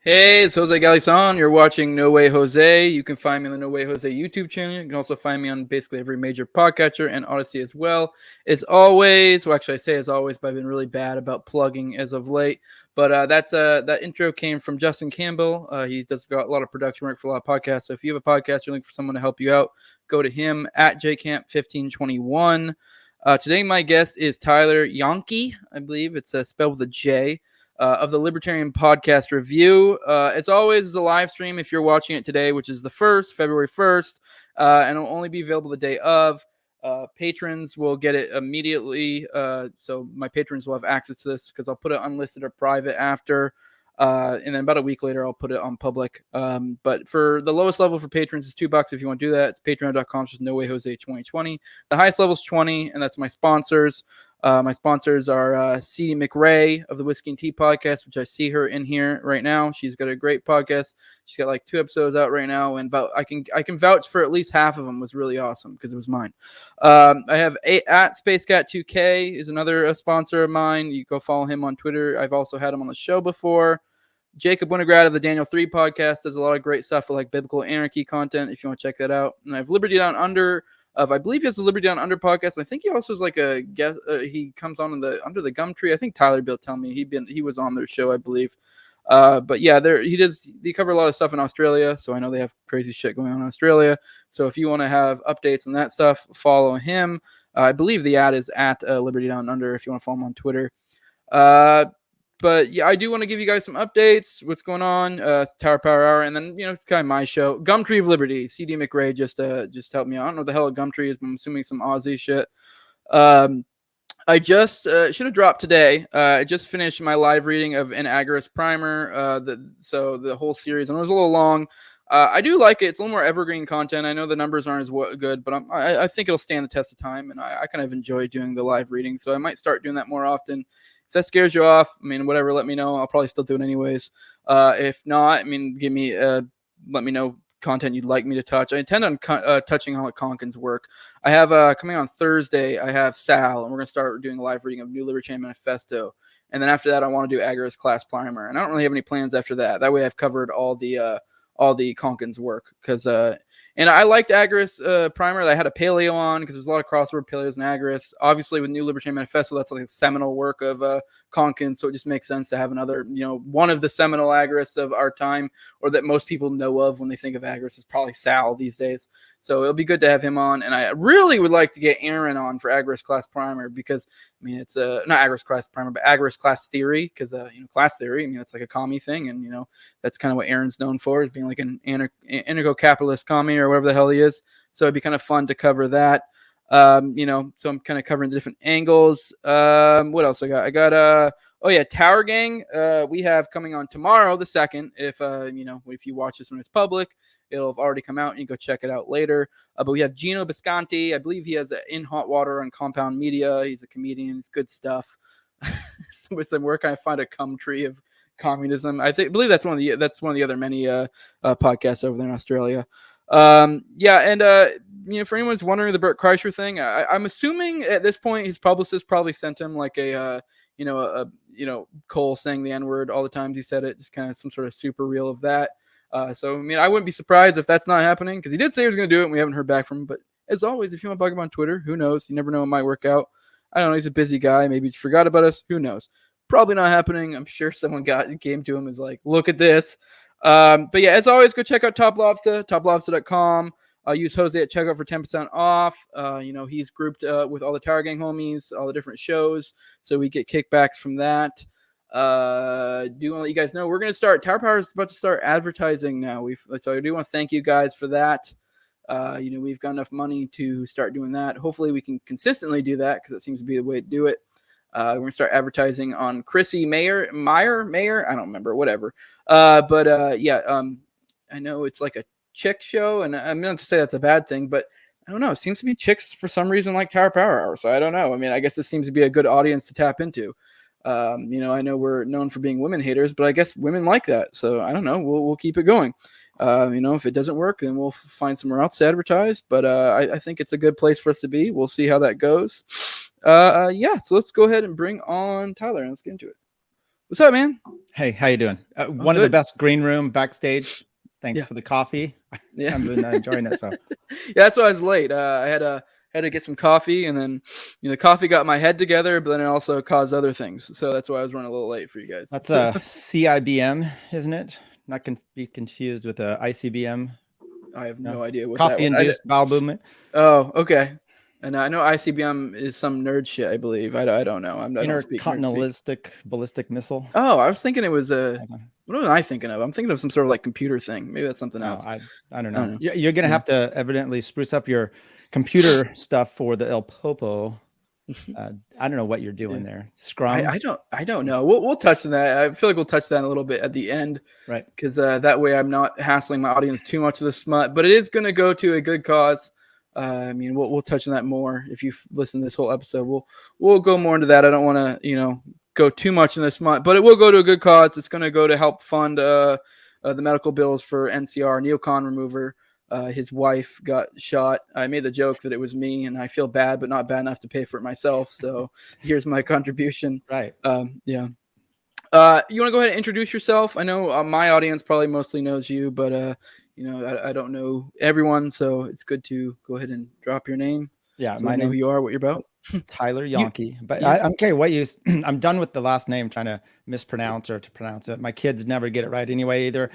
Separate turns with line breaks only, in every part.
Hey, it's Jose Galison. You're watching No Way Jose. You can find me on the No Way Jose YouTube channel. You can also find me on basically every major podcatcher and Odyssey as well. As always, well, actually, I say as always, but I've been really bad about plugging as of late. But that intro came from Justin Campbell. He does got a lot of production work for a lot of podcasts. So if you have a podcast, you're looking for someone to help you out, go to him at jcamp1521. Today, my guest is Tyler Janke. I believe it's spelled with a J. Of the Libertarian Podcast Review. As always, it's a live stream if you're watching it today, which is the 1st, February 1st, and it'll only be available the day of. Patrons will get it immediately, so my patrons will have access to this because I'll put it unlisted or private after, and then about a week later I'll put it on public. But for the lowest level for patrons is $2 if you want to do that. It's patreon.com/NoWayJose2020. The highest level is 20, and that's my sponsors. My sponsors are C.D. McRae of the Whiskey and Tea Podcast, which I see her in here right now. She's got a great podcast. She's got like 2 episodes out right now, and I can vouch for at least half of them was really awesome because it was mine. I have at SpaceCat2K is another sponsor of mine. You go follow him on Twitter. I've also had him on the show before. Jacob Winograd of the Daniel 3 podcast does a lot of great stuff for like biblical anarchy content if you want to check that out. And I have Liberty Down Under. I believe he has the Liberty Down Under podcast. I think he also is like a guest. He comes on Under the Gum Tree. I think Tyler Bill tell me he was on their show, I believe. But yeah, they cover a lot of stuff in Australia, so I know they have crazy shit going on in Australia. So if you want to have updates on that stuff, follow him. I believe the ad is at Liberty Down Under if you want to follow him on Twitter. But yeah, I do want to give you guys some updates. What's going on? Tower Power Hour, and then it's kind of my show. Gumtree of Liberty. CD McRae just helped me out. I don't know what the hell a Gumtree is, but I'm assuming some Aussie shit. I just should have dropped today. I just finished my live reading of An Agorist Primer. So the whole series, and it was a little long. I do like it. It's a little more evergreen content. I know the numbers aren't as good, but I think it'll stand the test of time, and I kind of enjoy doing the live reading. So I might start doing that more often. If that scares you off, I mean, whatever, let me know. I'll probably still do it anyways. If not, I mean, let me know content you'd like me to touch. I intend on touching on Conkin's work. I have coming on Thursday, I have Sal, and we're going to start doing a live reading of New Libertarian Manifesto. And then after that, I want to do Agorist Class Primer. And I don't really have any plans after that. That way I've covered all the Conkin's work. And I liked Agorist Primer. I had a paleo on because there's a lot of crossover paleos and Agorists. Obviously, with New Libertarian Manifesto, that's like a seminal work of Conkin, so it just makes sense to have another, one of the seminal Agorists of our time, or that most people know of when they think of Agorists, is probably Sal these days. So it'll be good to have him on. And I really would like to get Aaron on for Agorist Class Primer because, I mean, it's not Agorist Class Primer, but Agorist Class Theory, because, class theory, I mean, it's like a commie thing. And, that's kind of what Aaron's known for, is being like an anarcho-capitalist commie or whatever the hell he is. So it'd be kind of fun to cover that. So I'm kind of covering the different angles. What else I got? I got Tower Gang. We have coming on tomorrow, the 2nd. If you watch this when it's public, it'll have already come out and you go check it out later. But we have Gino Bisconti. I believe he has In Hot Water on Compound Media. He's a comedian. It's good stuff. Somebody said, where can I find a cum tree of communism? I believe that's one of the other many podcasts over there in Australia. For anyone who's wondering the Bert Kreischer thing, I'm assuming at this point his publicist probably sent him like Cole saying the N-word all the times he said it, just kind of some sort of super reel of that. So I mean, I wouldn't be surprised if that's not happening, because he did say he was going to do it and we haven't heard back from him. But as always, if you want to bug him on Twitter, who knows? You never know, it might work out. I don't know, he's a busy guy. Maybe he forgot about us. Who knows? Probably not came to him and was like, look at this. But yeah, as always, go check out TopLobsta, toplobsta.com. Use Jose at checkout for 10% off. He's grouped with all the Tower Gang homies, all the different shows, so we get kickbacks from that. Do want to let you guys know we're going to start. Tower Power is about to start advertising now. So I do want to thank you guys for that. We've got enough money to start doing that. Hopefully, we can consistently do that, because it seems to be the way to do it. We're going to start advertising on Chrissy Meyer. I don't remember, whatever. I know it's like a chick show, and I'm not to say that's a bad thing, but I don't know. It seems to be chicks for some reason like Tower Power Hour, so I don't know. I mean, I guess this seems to be a good audience to tap into. I know we're known for being women haters, but I guess women like that, so I don't know. We'll keep it going. If it doesn't work, then we'll find somewhere else to advertise. But I think it's a good place for us to be. We'll see how that goes. So let's go ahead and bring on Tyler and let's get into it. What's up, man?
Hey, how you doing?
I'm
One of the
good.
best green room backstage. Thanks
Yeah.
for the coffee.
Yeah.
I've been enjoying it. So
Yeah, that's why I was late. I had to get some coffee, and then the coffee got my head together, but then it also caused other things. So that's why I was running a little late for you guys.
that's a CIBM, isn't it? Not be confused with a ICBM.
I have
No,
no idea what that one.
coffee-induced bowel movement.
Oh, okay. And I know ICBM is some nerd shit. I believe. I don't know. I don't speak nerd speak.
Intercontinental ballistic missile.
Oh, I was thinking it was a.
I don't,
What was I thinking of? I'm thinking of some sort of like computer thing. Maybe that's something
no,
else.
I don't
I
know.
don't know.
You're gonna
Yeah.
have to evidently spruce up your computer stuff for the El Popo. I don't know what you're
Yeah.
doing there. Scrum,
I don't know. We'll touch on that. I feel like we'll touch that a little bit at the end,
right?
because that way I'm not hassling my audience too much of the smut. But it is going to go to a good cause. I mean, we'll touch on that more if you've listened to this whole episode. We'll go more into that. I don't want to go too much in the smut, but it will go to a good cause. It's going to go to help fund the medical bills for NCR neocon remover. His wife got shot. I made the joke that it was me, and I feel bad, but not bad enough to pay for it myself. So here's my contribution.
Right.
Yeah. You want to go ahead and introduce yourself? I know my audience probably mostly knows you, but I don't know everyone, so it's good to go ahead and drop your name
Yeah,
so they
my
know who
name
you are, what you're about.
Tyler
You,
Janke, but
yes.
I'm okay. What you? I'm done with the last name trying to mispronounce or to pronounce it. My kids never get it right anyway either.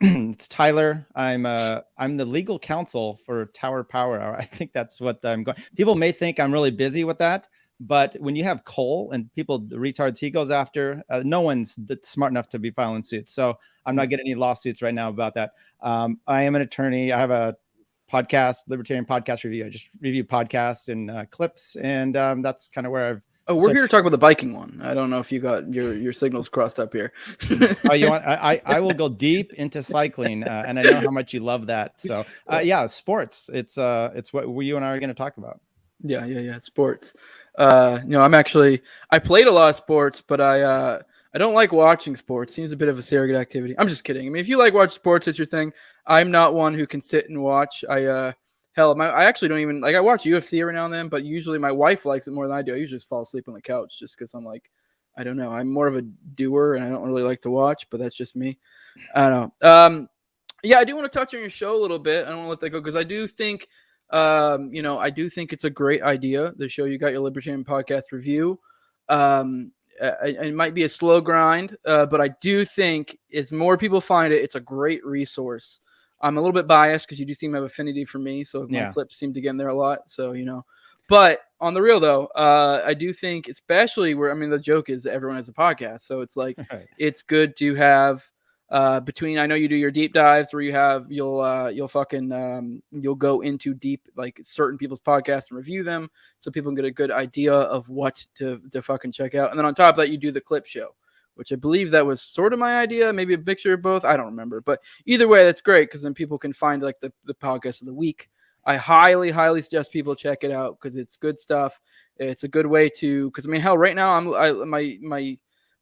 It's Tyler. I'm the legal counsel for Tower Power Hour. I think that's what I'm going. People may think I'm really busy with that, but when you have Cole and people, the retards he goes after, no one's smart enough to be filing suits. So I'm not getting any lawsuits right now about that. I am an attorney. I have a podcast, Libertarian Podcast Review. I just review podcasts and clips, and that's kind of where I've.
Oh, we're here to talk about the biking one. I don't know if you got your signals crossed up here.
Oh, you want? I will go deep into cycling, and I know how much you love that. So yeah, sports. It's what you and I are going to talk about.
Yeah. Sports. I played a lot of sports, but I don't like watching sports. Seems a bit of a surrogate activity. I'm just kidding. I mean, if you like watch sports, it's your thing. I'm not one who can sit and watch. I actually don't even like. I watch UFC every now and then, but usually my wife likes it more than I do. I usually just fall asleep on the couch just because I'm like, I don't know. I'm more of a doer, and I don't really like to watch. But that's just me. I don't know. Yeah, I do want to touch on your show a little bit. I don't want to let that go because I do think, I do think it's a great idea. The show you got your Libertarian Podcast review. It might be a slow grind, but I do think as more people find it, it's a great resource. I'm a little bit biased because you do seem to have affinity for me, so my clips seem to get in there a lot. So but on the real though, I do think, especially where the joke is that everyone has a podcast, so it's like it's good to have. Between, I know you do your deep dives where you'll go into deep like certain people's podcasts and review them so people can get a good idea of what to fucking check out, and then on top of that you do the clip show, which I believe that was sort of my idea, maybe a mixture of both, I don't remember, but either way that's great because then people can find like the podcast of the week. I highly suggest people check it out because it's good stuff. It's a good way to, because hell, right now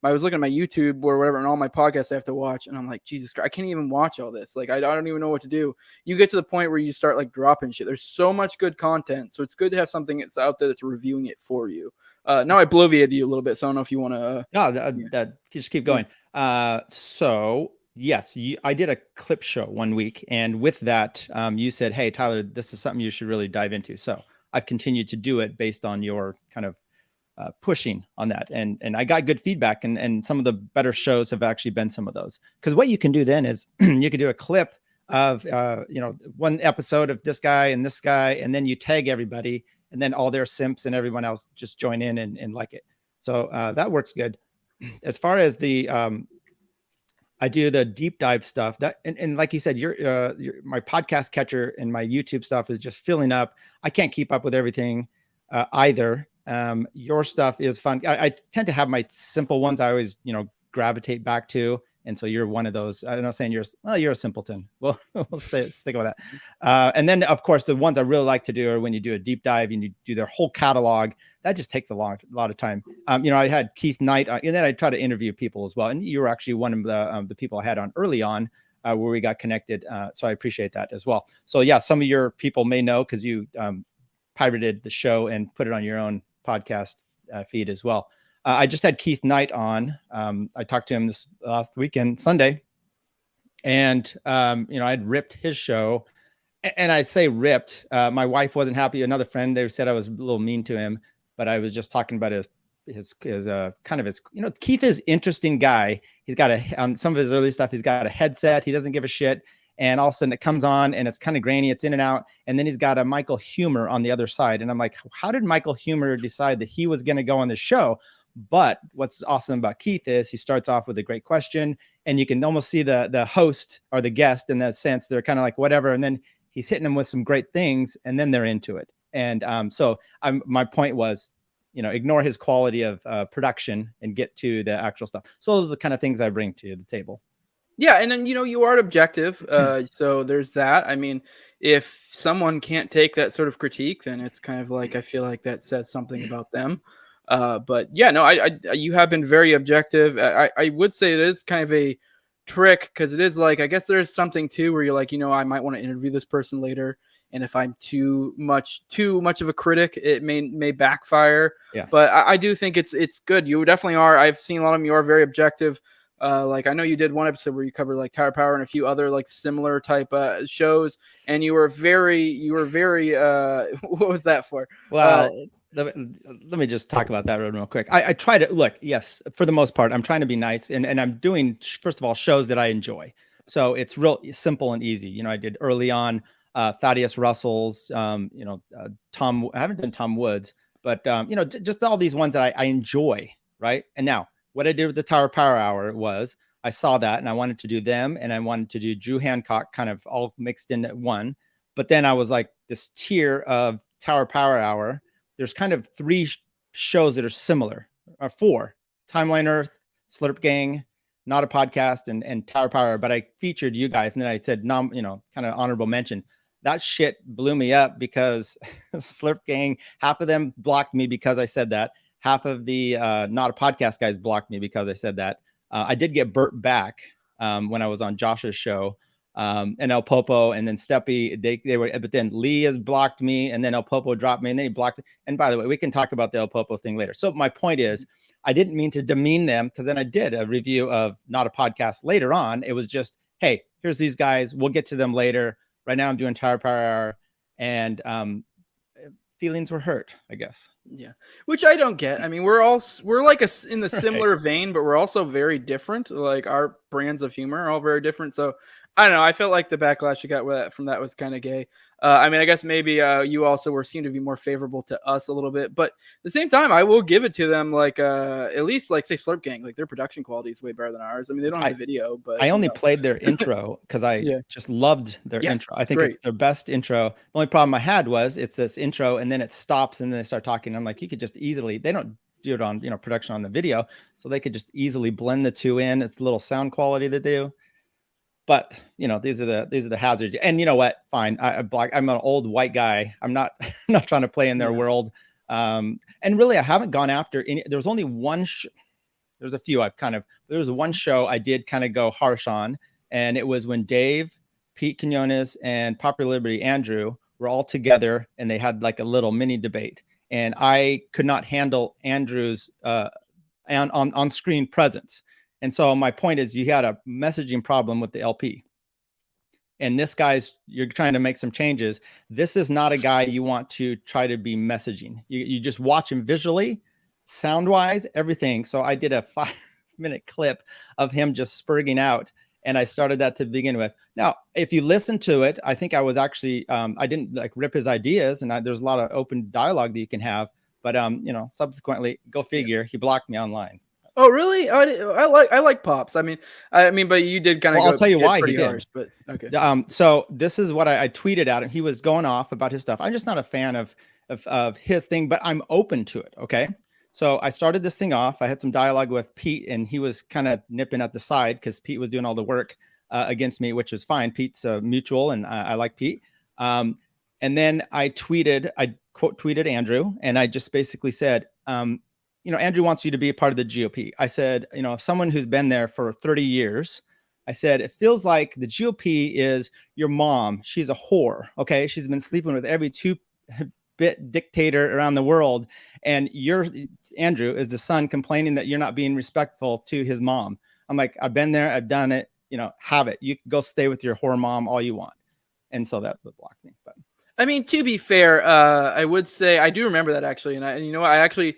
I was looking at my YouTube or whatever, and all my podcasts I have to watch, and I'm like, Jesus Christ, I can't even watch all this. Like, I don't even know what to do. You get to the point where you start like dropping shit. There's so much good content, so it's good to have something that's out there that's reviewing it for you. Now I bloviated you a little bit, so I don't know if you want to.
No, that just keep going. So yes, I did a clip show one week, and with that, you said, "Hey, Tyler, this is something you should really dive into." So I've continued to do it based on your kind of pushing on that, and I got good feedback, and some of the better shows have actually been some of those. Because what you can do then is you can do a clip of one episode of this guy, and then you tag everybody, and then all their simps and everyone else just join in and like it. So that works good. As far as the I do the deep dive stuff that, and like you said, my podcast catcher and my YouTube stuff is just filling up. I can't keep up with everything either. Your stuff is fun. I tend to have my simple ones I always, gravitate back to. And so you're one of those. I'm not saying you're a simpleton. Well, we'll stick with that. And then, of course, the ones I really like to do are when you do a deep dive and you do their whole catalog. That just takes a lot of time. I had Keith Knight, and then I try to interview people as well. And you were actually one of the people I had on early on where we got connected. So I appreciate that as well. So yeah, some of your people may know because you pirated the show and put it on your own podcast feed as well. I just had Keith Knight on. I talked to him this last weekend, Sunday, and I'd ripped his show. And I say ripped. My wife wasn't happy. Another friend, they said I was a little mean to him, but I was just talking about his kind of his, Keith is interesting guy. He's got on some of his early stuff, he's got a headset. He doesn't give a shit. And all of a sudden it comes on and it's kind of grainy. It's in and out. And then he's got a Michael Humer on the other side. And I'm like, how did Michael Humer decide that he was going to go on the show? But what's awesome about Keith is he starts off with a great question, and you can almost see the host or the guest in that sense. They're kind of like whatever. And then he's hitting them with some great things, and then they're into it. And my point was, ignore his quality of production and get to the actual stuff. So those are the kind of things I bring to the table.
Yeah, and then you are objective, so there's that. I mean, if someone can't take that sort of critique, then it's kind of like I feel like that says something about them. But yeah, no, I you have been very objective. I would say it is kind of a trick because it is like I guess there's something too where you're like I might want to interview this person later, and if I'm too much of a critic, it may backfire.
Yeah.
But I do think it's good. You definitely are. I've seen a lot of them. You are very objective. Like I know you did one episode where you covered like Tower Power and a few other like similar type shows, and you were very what was that for?
Well, let me just talk about that real quick. I try to look, yes, for the most part, I'm trying to be nice, and I'm doing, first of all, shows that I enjoy. So it's real simple and easy. I did early on Thaddeus Russell's, Tom, I haven't done Tom Woods, but just all these ones that I enjoy, right? And now what I did with the Tower Power Hour was I saw that and I wanted to do them, and I wanted to do Drew Hancock kind of all mixed into one. But then I was like, this tier of Tower Power Hour, there's kind of three shows that are similar, or four: Timeline Earth, Slurp Gang, Not a Podcast, and Tower Power. But I featured you guys, and then I said, kind of honorable mention. That shit blew me up because Slurp Gang, half of them blocked me because I said that. Half of the Not a Podcast guys blocked me because I said that. I did get Bert back when I was on Josh's show. And El Popo and then Steppy, they were, but then Lee has blocked me, and then El Popo dropped me, and then he blocked me. And by the way, we can talk about the El Popo thing later. So my point is, I didn't mean to demean them, because then I did a review of Not a Podcast later on. It was just, hey, here's these guys. We'll get to them later. Right now I'm doing Tower Power Hour, and feelings were hurt, I guess.
Yeah, which I don't get. I mean, we're like in the similar vein, but we're also very different. Like our brands of humor are all very different. So I don't know. I felt like the backlash you got from that was kind of gay. I mean, I guess maybe you also seem to be more favorable to us a little bit, but at the same time, I will give it to them. Like at least like say Slurp Gang, like their production quality is way better than ours. I mean, they don't have the video, but
I only played their intro because I just loved their intro. I think it's their best intro. The only problem I had was it's this intro and then it stops and then they start talking. I'm like, you could just easily, they don't do it on production on the video, so they could just easily blend the two in. It's the little sound quality they do. But these are the hazards. And you know what? Fine. I'm an old white guy. I'm not trying to play in their world. And really, I haven't gone after any. There was only one. There's a few. There was one show I did kind of go harsh on, and it was when Dave, Pete Quinones, and Popular Liberty Andrew were all together, and they had like a little mini debate. And I could not handle Andrew's on screen presence. And so my point is, you had a messaging problem with the LP. And this guy's, you're trying to make some changes. This is not a guy you want to try to be messaging. You just watch him visually, sound-wise, everything. So I did a 5-minute clip of him just spurging out. And I started that to begin with. Now, if you listen to it, I think I was actually, I didn't like rip his ideas. And there's a lot of open dialogue that you can have. But, subsequently, go figure, he blocked me online.
Oh, really? I like Pops. I mean, but you did kind of.
Well, I'll tell you why he did.
Harsh, but okay.
So this is what I tweeted at him. He was going off about his stuff. I'm just not a fan of his thing, but I'm open to it. Okay. So I started this thing off. I had some dialogue with Pete, and he was kind of nipping at the side because Pete was doing all the work against me, which is fine. Pete's mutual, and I like Pete. And then I quote tweeted Andrew, and I just basically said, Andrew wants you to be a part of the GOP. I said, someone who's been there for 30 years, I said, it feels like the GOP is your mom. She's a whore. Okay. She's been sleeping with every two dictator around the world, and Andrew is the son complaining that you're not being respectful to his mom. I'm like, I've been there, I've done it, have it. You can go stay with your whore mom all you want. And so that would block me. But
I mean, to be fair, I would say I do remember that actually, and you know what, I actually.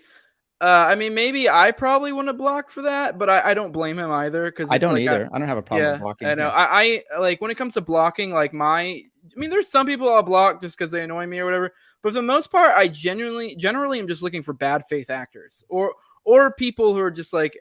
I mean, maybe I probably want to block for that, but I don't blame him either because
I don't either. I don't have a problem with blocking.
I know.
Yeah.
I like when it comes to blocking, like I mean, there's some people I'll block just because they annoy me or whatever. But for the most part, I generally am just looking for bad faith actors or people who are just like.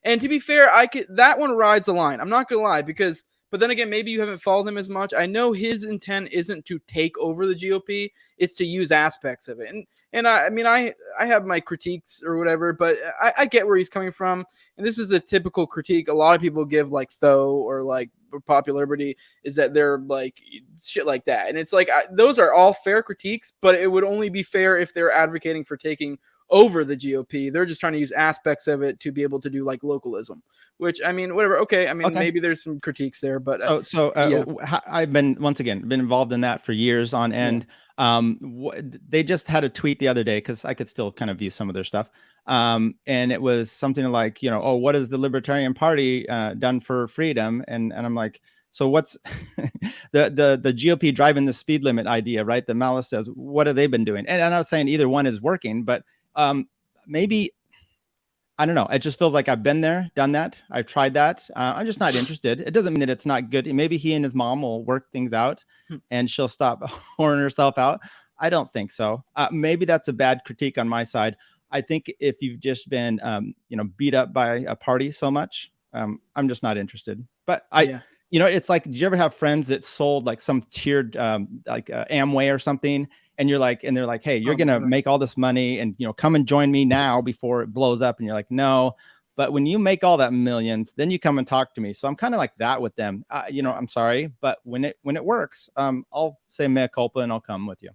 And to be fair, that one rides the line. I'm not gonna lie because. But then again, maybe you haven't followed him as much. I know his intent isn't to take over the GOP; it's to use aspects of it. And I mean, I have my critiques or whatever, but I get where he's coming from. And this is a typical critique a lot of people give, like Tho or like Popular Liberty, is that they're like shit like that. And it's like those are all fair critiques, but it would only be fair if they're advocating for taking over the GOP. They're just trying to use aspects of it to be able to do like localism, which I mean, whatever. Okay. I mean, maybe there's some critiques there, but
I've been involved in that for years on end. They just had a tweet the other day because I could still kind of view some of their stuff. And it was something like, oh, what has the Libertarian Party done for freedom? And I'm like, so what's the GOP driving the speed limit idea, right? The Malice says, what have they been doing? And I'm not saying either one is working, but maybe, I don't know. It just feels like I've been there, done that. I've tried that. I'm just not interested. It doesn't mean that it's not good. Maybe he and his mom will work things out and she'll stop whoring herself out. I don't think so. Maybe that's a bad critique on my side. I think if you've just been, beat up by a party so much, I'm just not interested. But it's like, did you ever have friends that sold like some tiered, Amway or something? And they're like, hey, you're going to make all this money and, come and join me now before it blows up. And you're like, no, but when you make all that millions, then you come and talk to me. So I'm kind of like that with them. I'm sorry, but when it works, I'll say mea culpa and I'll come with you.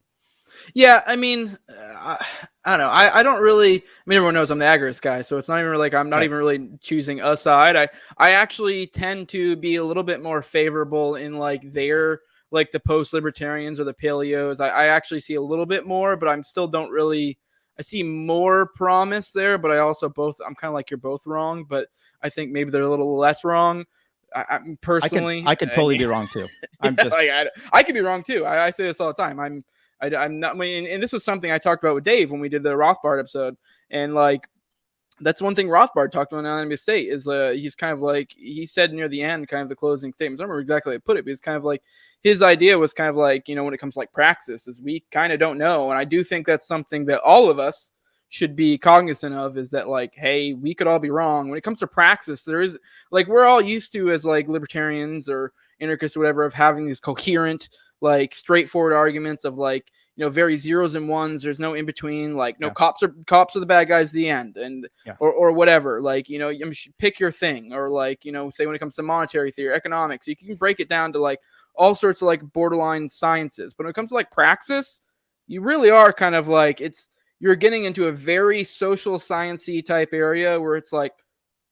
Yeah, I mean, I don't know. I don't really. I mean, everyone knows I'm the agorist guy, so it's not even like I'm not even really choosing a side. I actually tend to be a little bit more favorable in like the post-libertarians or the paleos. I actually see a little bit more, but I'm still don't really. I see more promise there, but I also I'm kind of like you're both wrong, but I think maybe they're a little less wrong. I personally,
I could totally be wrong too. I'm just,
I could be wrong too. I say this all the time. I'm not. I mean, and this was something I talked about with Dave when we did the Rothbard episode, and like that's one thing Rothbard talked about on NWJ State is he's kind of like he said near the end, kind of the closing statements. I don't remember exactly how I put it, but it's kind of like his idea was kind of like when it comes to like praxis is we kind of don't know, and I do think that's something that all of us should be cognizant of is that like, hey, we could all be wrong when it comes to praxis. There is like we're all used to as like libertarians or anarchists or whatever of having these coherent like straightforward arguments of like very zeros and ones. There's no in between. Like no cops are the bad guys. The end and or whatever. Like pick your thing or like say when it comes to monetary theory, economics, you can break it down to like all sorts of like borderline sciences. But when it comes to like praxis, you really are kind of like you're getting into a very social sciencey type area where it's like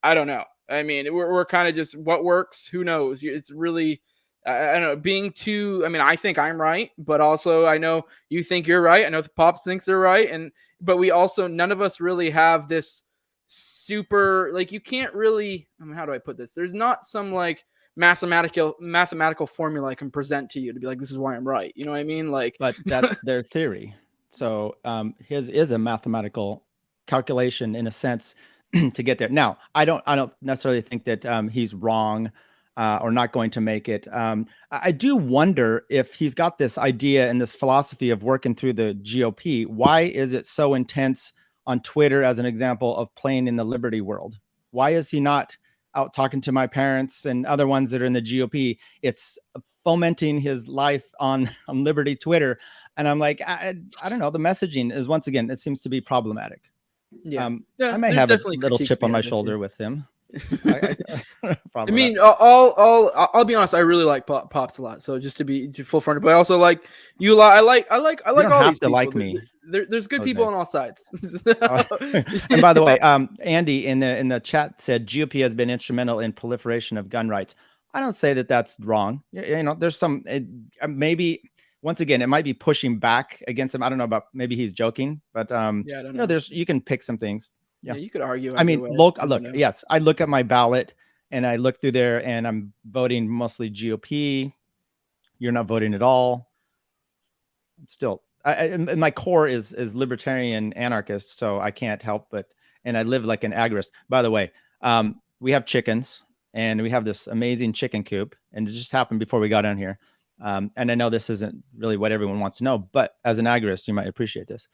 I don't know. I mean, we're kind of just what works. Who knows? It's really. I don't know, being too. I mean, I think I'm right, but also I know you think you're right. I know the Pops thinks they're right, but we also none of us really have this super like you can't really. I mean, how do I put this? There's not some like mathematical formula I can present to you to be like this is why I'm right. You know what I mean? Like,
but that's their theory. So his is a mathematical calculation in a sense to get there. Now, I don't necessarily think that he's wrong. Or not going to make it. I do wonder if he's got this idea and this philosophy of working through the GOP. Why is it so intense on Twitter as an example of playing in the liberty world? Why is he not out talking to my parents and other ones that are in the GOP? It's fomenting his life on liberty Twitter. And I'm like, I don't know. The messaging is, once again, it seems to be problematic.
I
may have a little chip on my shoulder with him.
I mean, I'll be honest. I really like Pops a lot. So just to be full fronted, but I also like you. I like all these people.
Like me.
There's good people on all sides.
And by the way, Andy in the chat said GOP has been instrumental in proliferation of gun rights. I don't say that that's wrong. There's some maybe once again, it might be pushing back against him. I don't know about, maybe he's joking, but
Yeah, I don't know.
you can pick some things.
Yeah, you could argue.
I mean,
way.
look, yes, I look at my ballot and I look through there and I'm voting mostly GOP. You're not voting at all. Still, and my core is libertarian anarchist, so I can't help but, and I live like an agorist. By the way, we have chickens and we have this amazing chicken coop, and it just happened before we got on here. And I know this isn't really what everyone wants to know, but as an agorist, you might appreciate this.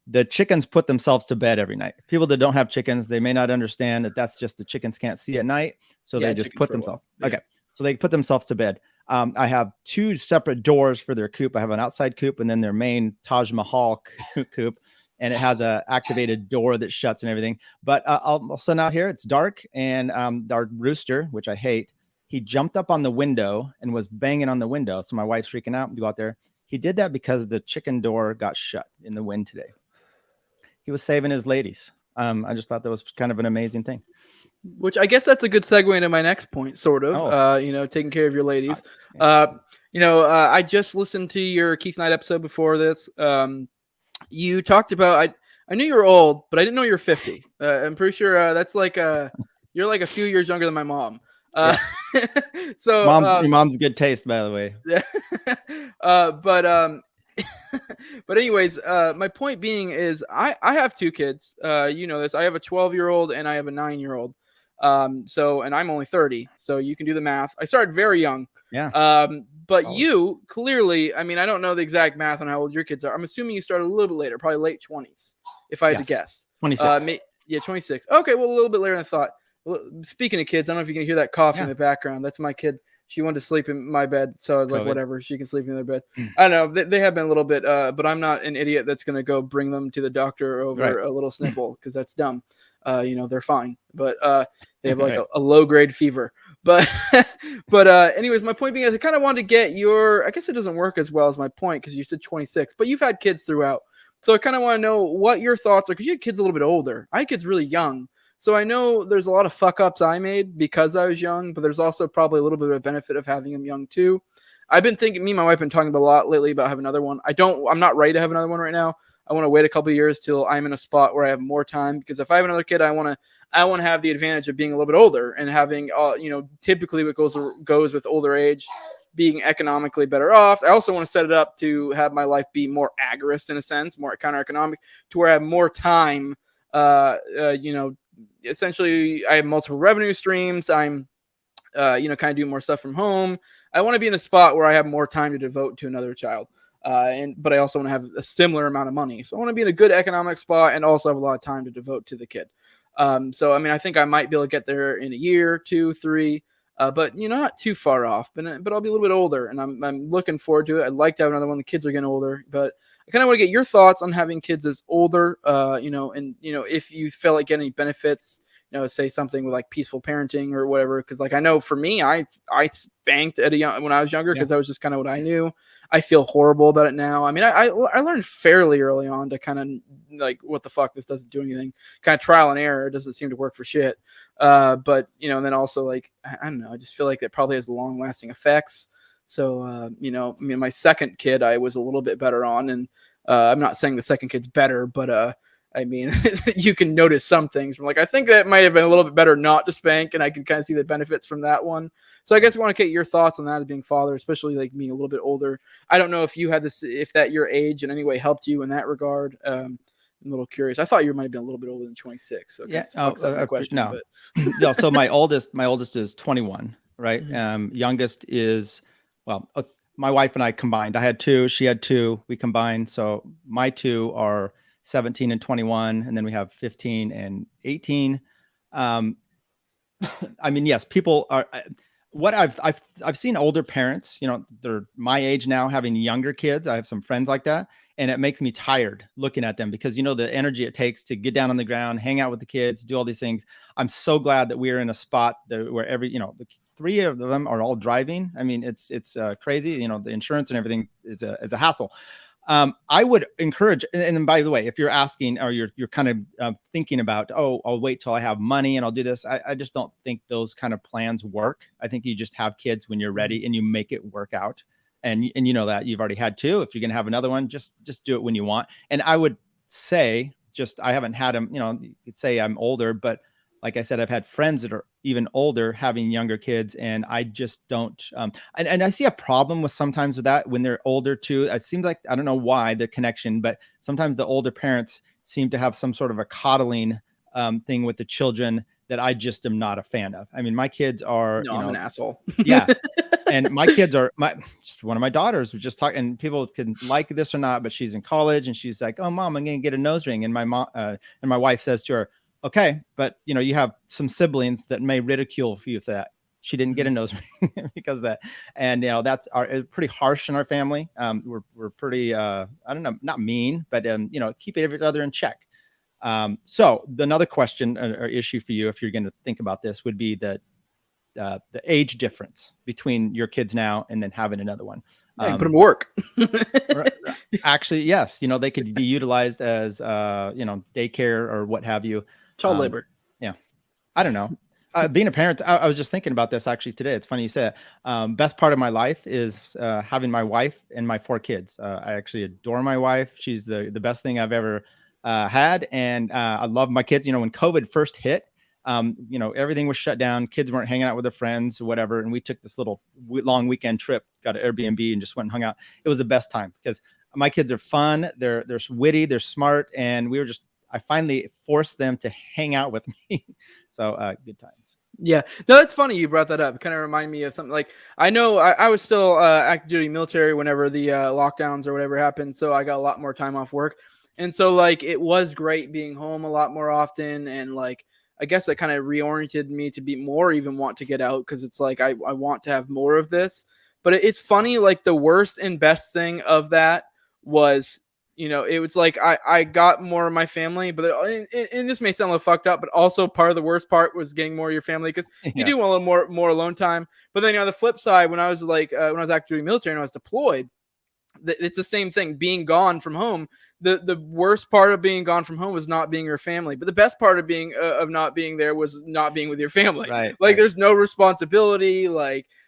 The chickens put themselves to bed every night. People that don't have chickens, they may not understand that that's just the chickens can't see at night. So they just put themselves. Yeah. Okay. So they put themselves to bed. I have two separate doors for their coop. I have an outside coop and then their main Taj Mahal coop. And it has a activated door that shuts and everything. But I'll send out here. It's dark. And our rooster, which I hate, he jumped up on the window and was banging on the window. So my wife's freaking out and go out there. He did that because the chicken door got shut in the wind today. He was saving his ladies. I just thought that was kind of an amazing thing.
Which I guess that's a good segue into my next point, sort of. Oh. Taking care of your ladies. I just listened to your Keith Knight episode before this. You talked about I knew you were old, but I didn't know you were 50. I'm pretty sure that's like you're like a few years younger than my mom.
Yeah. So your mom's good taste, by the way.
But anyways, my point being is I have two kids. You know this. I have a 12-year-old and I have a 9-year-old. And I'm only 30, so you can do the math. I started very young.
Yeah.
But you clearly, I mean, I don't know the exact math on how old your kids are. I'm assuming you started a little bit later, probably late 20s, if I had to guess.
26.
26. Okay, well, a little bit later than I thought. Well, speaking of kids, I don't know if you can hear that cough in the background. That's my kid. She wanted to sleep in my bed, so I was like, whatever, she can sleep in their bed. I don't know. They have been a little bit, but I'm not an idiot that's going to go bring them to the doctor over a little sniffle because that's dumb. They're fine, but they have like a low grade fever. But anyways, my point being is I kind of wanted to get I guess it doesn't work as well as my point because you said 26, but you've had kids throughout. So I kind of want to know what your thoughts are because you had kids a little bit older. I had kids really young. So I know there's a lot of fuck ups I made because I was young, but there's also probably a little bit of a benefit of having them young too. I've been thinking, me and my wife have been talking a lot lately about having another one. I'm not ready to have another one right now. I want to wait a couple of years till I'm in a spot where I have more time because if I have another kid, I want to have the advantage of being a little bit older and having, typically what goes with older age, being economically better off. I also want to set it up to have my life be more agorist in a sense, more counter-economic, to where I have more time, essentially I have multiple revenue streams. I'm, kind of doing more stuff from home. I want to be in a spot where I have more time to devote to another child. But I also want to have a similar amount of money. So I want to be in a good economic spot and also have a lot of time to devote to the kid. I think I might be able to get there in a year, 2, 3, but not too far off, but I'll be a little bit older and I'm looking forward to it. I'd like to have another one. The kids are getting older, but I kind of want to get your thoughts on having kids as older, if you feel like getting any benefits, say something with like peaceful parenting or whatever. Cause like, I know for me, I spanked when I was younger, cause that was just kind of what I knew. I feel horrible about it now. I mean, I learned fairly early on to kind of like, what the fuck, this doesn't do anything, kind of trial and error. It doesn't seem to work for shit. But and then also like, I don't know, I just feel like it probably has long lasting effects. So, my second kid, I was a little bit better on, and I'm not saying the second kid's better, but you can notice some things. Like, I think that might have been a little bit better not to spank, and I can kind of see the benefits from that one. So I guess I want to get your thoughts on that as being father, especially like being a little bit older. I don't know if you had this, if that your age in any way helped you in that regard. I'm a little curious. I thought you might have been a little bit older than 26. So my question.
No. No. So my oldest is 21, right? Mm-hmm. Youngest is, my wife and I combined. I had 2, she had 2, we combined. So my 2 are 17 and 21, and then we have 15 and 18. Yes, people are. What I've seen older parents, they're my age now, having younger kids. I have some friends like that, and it makes me tired looking at them because the energy it takes to get down on the ground, hang out with the kids, do all these things. I'm so glad that we're in a spot where the 3 of them are all driving. I mean, it's crazy. The insurance and everything is a hassle. I would encourage, and by the way, if you're asking or you're kind of thinking about, I'll wait till I have money and I'll do this. I just don't think those kind of plans work. I think you just have kids when you're ready and you make it work out. and you know that you've already had two. If you're going to have another one, just do it when you want. And I would say, I haven't had them, you could say I'm older, but like I said, I've had friends that are even older having younger kids, and I just don't. And I see a problem with sometimes with that when they're older too. It seems like, I don't know why the connection, but sometimes the older parents seem to have some sort of a coddling thing with the children that I just am not a fan of. I mean, my kids are,
No, I'm an asshole.
Yeah. And my kids are just one of my daughters was just talking, and people can like this or not, but she's in college and she's like, "Oh, mom, I'm going to get a nose ring." And my mom and my wife says to her, "Okay, but you have some siblings that may ridicule you for that." She didn't get a nose ring because of that. And, that's pretty harsh in our family. We're pretty, I don't know, not mean, but, keep each other in check. So another question or issue for you, if you're going to think about this, would be the age difference between your kids now and then having another one.
Yeah, put them to work.
Actually, yes. They could be utilized as, daycare or what have you.
Child labor.
Yeah. I don't know. Being a parent, I was just thinking about this actually today. It's funny you say it. Best part of my life is having my wife and my 4 kids. I actually adore my wife. She's the best thing I've ever had. And I love my kids. When COVID first hit, everything was shut down. Kids weren't hanging out with their friends or whatever. And we took this little long weekend trip, got an Airbnb and just went and hung out. It was the best time because my kids are fun. They're witty, they're smart. And I finally forced them to hang out with me. So good times.
Yeah, no, it's funny you brought that up. It kind of reminded me of something like I know I was still active duty military whenever the lockdowns or whatever happened. So I got a lot more time off work. And so like it was great being home a lot more often. And like I guess that kind of reoriented me to be more even want to get out because it's like I want to have more of this. But it's funny, like the worst and best thing of that was, it was like I got more of my family, but and this may sound a little fucked up, but also part of the worst part was getting more of your family because you do want a little more alone time. But then on the flip side, when I was active duty military and I was deployed, it's the same thing. Being gone from home, the worst part of being gone from home was not being your family, but the best part of being of not being there was not being with your family.
Right.
There's no responsibility.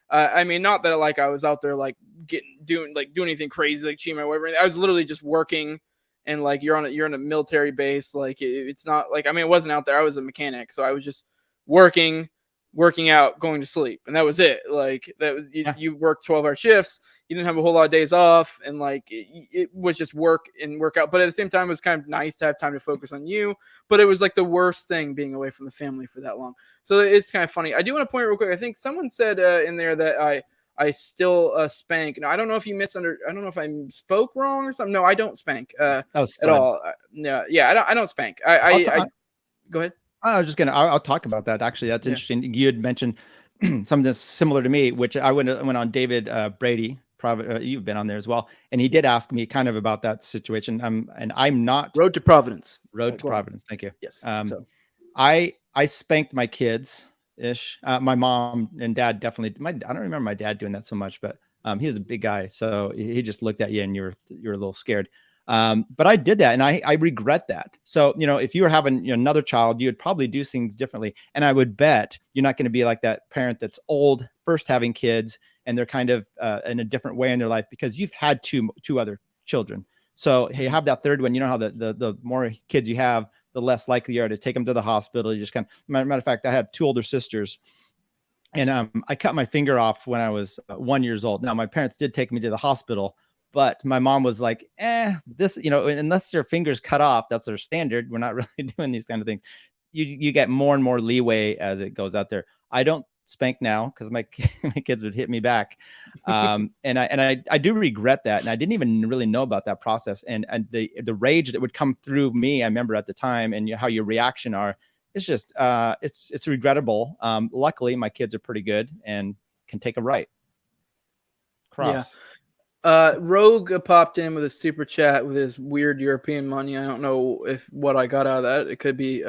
I mean, not that like I was out there like doing anything crazy like cheating my wife. I was literally just working, and like you're on a military base. Like it's not like, I mean, it wasn't out there. I was a mechanic, so I was just working out, going to sleep, and that was it. Like that was you worked 12-hour shifts. You didn't have a whole lot of days off, and like it was just work and work out. But at the same time, it was kind of nice to have time to focus on you. But it was like the worst thing being away from the family for that long. So it's kind of funny. I do want to point out real quick. I think someone said in there that I still spank. Now I don't know if you I don't know if I spoke wrong or something. No, I don't spank at all. I don't spank. I go ahead.
I was just I'll talk about that. Actually, that's interesting. You had mentioned something similar to me, which I went on David Brady. You've been on there as well, and he did ask me kind of about that situation. And I'm not
Road to Providence.
Providence. Thank you.
Yes.
I spanked my kids ish. My mom and dad definitely. I don't remember my dad doing that so much, but he was a big guy, so he just looked at you and you're a little scared. But I did that, and I regret that. So, if you were having another child, you would probably do things differently. And I would bet you're not going to be like that parent that's old, first having kids, and they're kind of in a different way in their life because you've had two other children. So you have that third one. You know how the more kids you have, the less likely you are to take them to the hospital. You just matter of fact, I have 2 older sisters. And I cut my finger off when I was 1 year old. Now, my parents did take me to the hospital, but my mom was like, this, unless your finger's cut off, that's their standard. We're not really doing these kind of things. You get more and more leeway as it goes out there. I don't spank now because my kids would hit me back. And I do regret that. And I didn't even really know about that process. And the rage that would come through me, I remember at the time, and how your reaction are, it's just, it's regrettable. Luckily my kids are pretty good and can take a right cross.
Yeah. Rogue popped in with a super chat with his weird European money. I don't know what I got out of that. It could be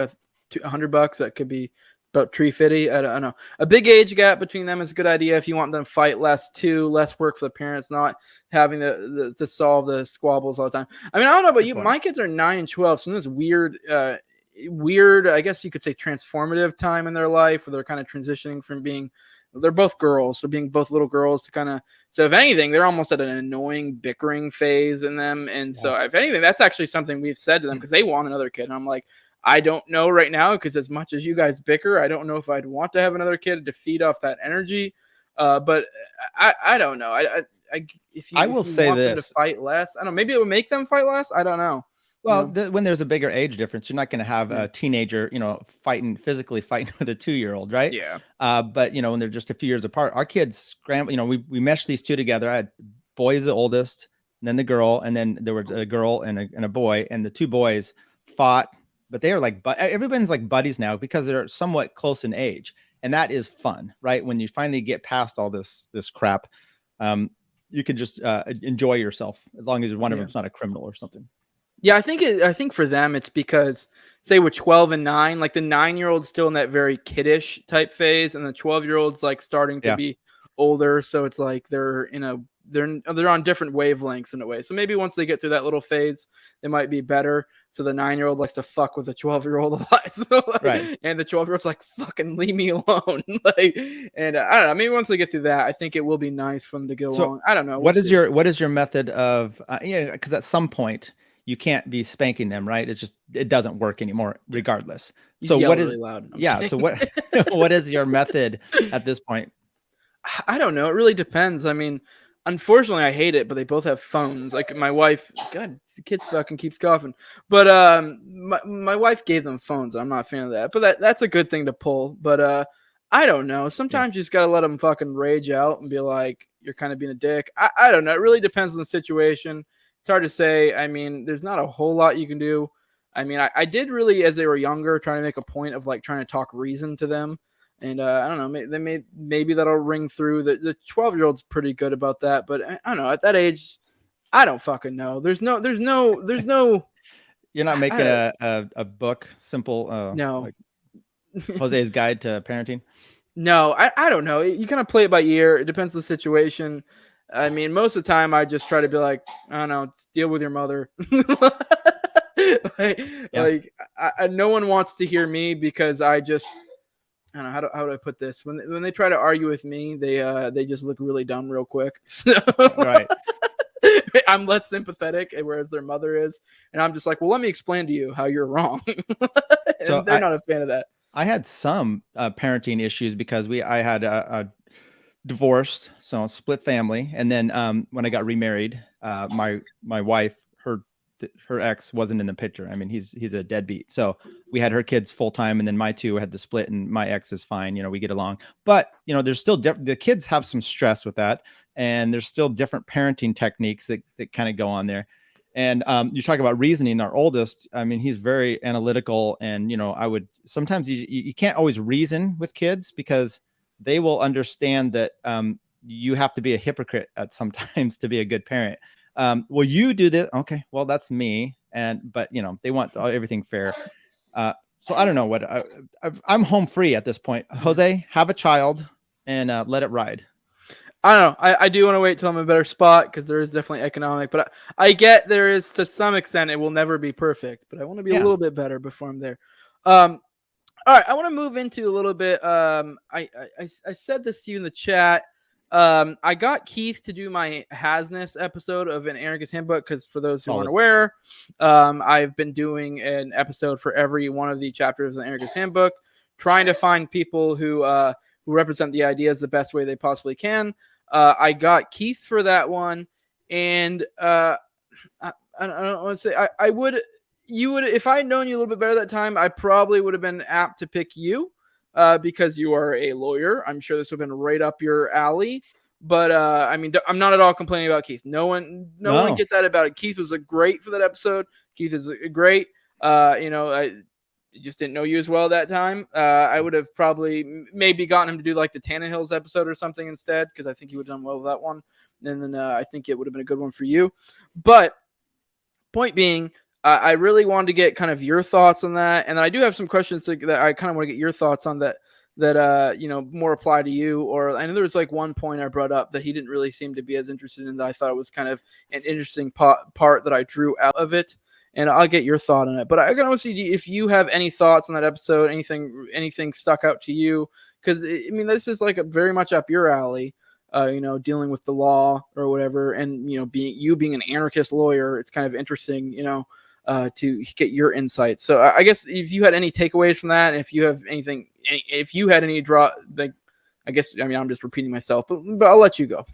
$100. That could be about $350. I don't know. A big age gap between them is a good idea if you want them to fight less too, less work for the parents, not having to solve the squabbles all the time. I mean, I don't know about you. My kids are 9 and 12, so this weird, I guess you could say transformative time in their life where they're kind of transitioning from being they're both girls, so being both little girls to kind of, so if anything, they're almost at an annoying bickering phase in them. And so if anything, that's actually something we've said to them because they want another kid. And I'm like, I don't know right now, because as much as you guys bicker, I don't know if I'd want to have another kid to feed off that energy. But I don't know. If you
will say
want them
this.
to fight less, I don't know, maybe it would make them fight less. I don't know.
Well, when there's a bigger age difference, you're not going to have a teenager, physically fighting with a 2-year-old, right?
Yeah.
But when they're just a few years apart, our kids scramble. We meshed these two together. I had boy is the oldest, and then the girl, and then there was a girl and a boy, and the two boys fought, but they are like, but everyone's like buddies now because they're somewhat close in age, and that is fun, right? When you finally get past all this crap, you can just enjoy yourself as long as one of them's not a criminal or something.
Yeah, I think for them it's because, say with 12 and 9, like the 9-year-old's still in that very kiddish type phase, and the 12-year-old's like starting to be older. So it's like they're on different wavelengths in a way. So maybe once they get through that little phase, they might be better. So the 9-year-old likes to fuck with the 12-year-old a lot. So
right.
And the 12-year-old's like, fucking leave me alone. And I don't know. Maybe once they get through that, I think it will be nice for them to get along. I don't know.
What is your method of because at some point you can't be spanking them, right? It doesn't work anymore regardless. So what is
really loud.
So what is your method at this point?
I don't know. It really depends. I mean, unfortunately, I hate it, but they both have phones. Like my wife, God, the kids fucking keeps coughing. But my wife gave them phones. I'm not a fan of that, but that's a good thing to pull. But I don't know. Sometimes you just gotta let them fucking rage out and be like, you're kind of being a dick. I don't know. It really depends on the situation. It's hard to say. I mean, there's not a whole lot you can do. I mean, I did really, as they were younger, trying to make a point of like trying to talk reason to them. And I don't know, maybe that'll ring through. The 12-year-old's pretty good about that, but I don't know. At that age, I don't fucking know. There's no.
You're not making a book, simple.
No.
Like Jose's Guide to Parenting.
No, I don't know. You kind of play it by ear. It depends on the situation. I mean, most of the time, I just try to be like, I don't know, deal with your mother. No one wants to hear me because I don't know how do I put this. When they try to argue with me, they just look really dumb real quick. So,
right.
I'm less sympathetic, whereas their mother is, and I'm just like, well, let me explain to you how you're wrong. So they're not a fan of that.
I had some parenting issues because I had a divorced, so split family, and then when I got remarried, my wife, her ex wasn't in the picture. I mean, he's a deadbeat. So we had her kids full time, and then my two had to split, and my ex is fine. We get along, but there's still the kids have some stress with that, and there's still different parenting techniques that kind of go on there. And you talk about reasoning. Our oldest, I mean, he's very analytical, and I would sometimes you can't always reason with kids because they will understand that you have to be a hypocrite at sometimes to be a good parent. Will you do this? Okay, well, that's me. But they want everything fair. So I don't know what I'm home free at this point. Jose, have a child and let it ride.
I don't know. I do want to wait till I'm in a better spot because there is definitely economic, but I get there is to some extent it will never be perfect, but I want to be a little bit better before I'm there. All right, I want to move into a little bit. I said this to you in the chat. I got Keith to do my Hasness episode of an Anarchist Handbook because for those who aren't aware, I've been doing an episode for every one of the chapters of the Anarchist Handbook, trying to find people who represent the ideas the best way they possibly can. I got Keith for that one, and I don't want to say I would. You would, if I had known you a little bit better that time, I probably would have been apt to pick you because you are a lawyer. I'm sure this would have been right up your alley. But I mean, I'm not at all complaining about Keith. No one get that about it. Keith was great for that episode. Keith is great. I just didn't know you as well at that time. I would have probably maybe gotten him to do like the Tannehill's episode or something instead because I think he would have done well with that one. And then I think it would have been a good one for you. But point being, I really wanted to get kind of your thoughts on that, and I do have some questions that I kind of want to get your thoughts on that more apply to you. Or I know there was like one point I brought up that he didn't really seem to be as interested in that I thought it was kind of an interesting part that I drew out of it, and I'll get your thought on it. But I can also see if you have any thoughts on that episode, anything stuck out to you. because I mean, this is like very much up your alley. You know, dealing with the law or whatever, and you know, being an anarchist lawyer, it's kind of interesting, you know, to get your insights. So I guess if you had any takeaways from that, if you have anything, if you had any like, I guess, I mean, I'm just repeating myself, but I'll let you go.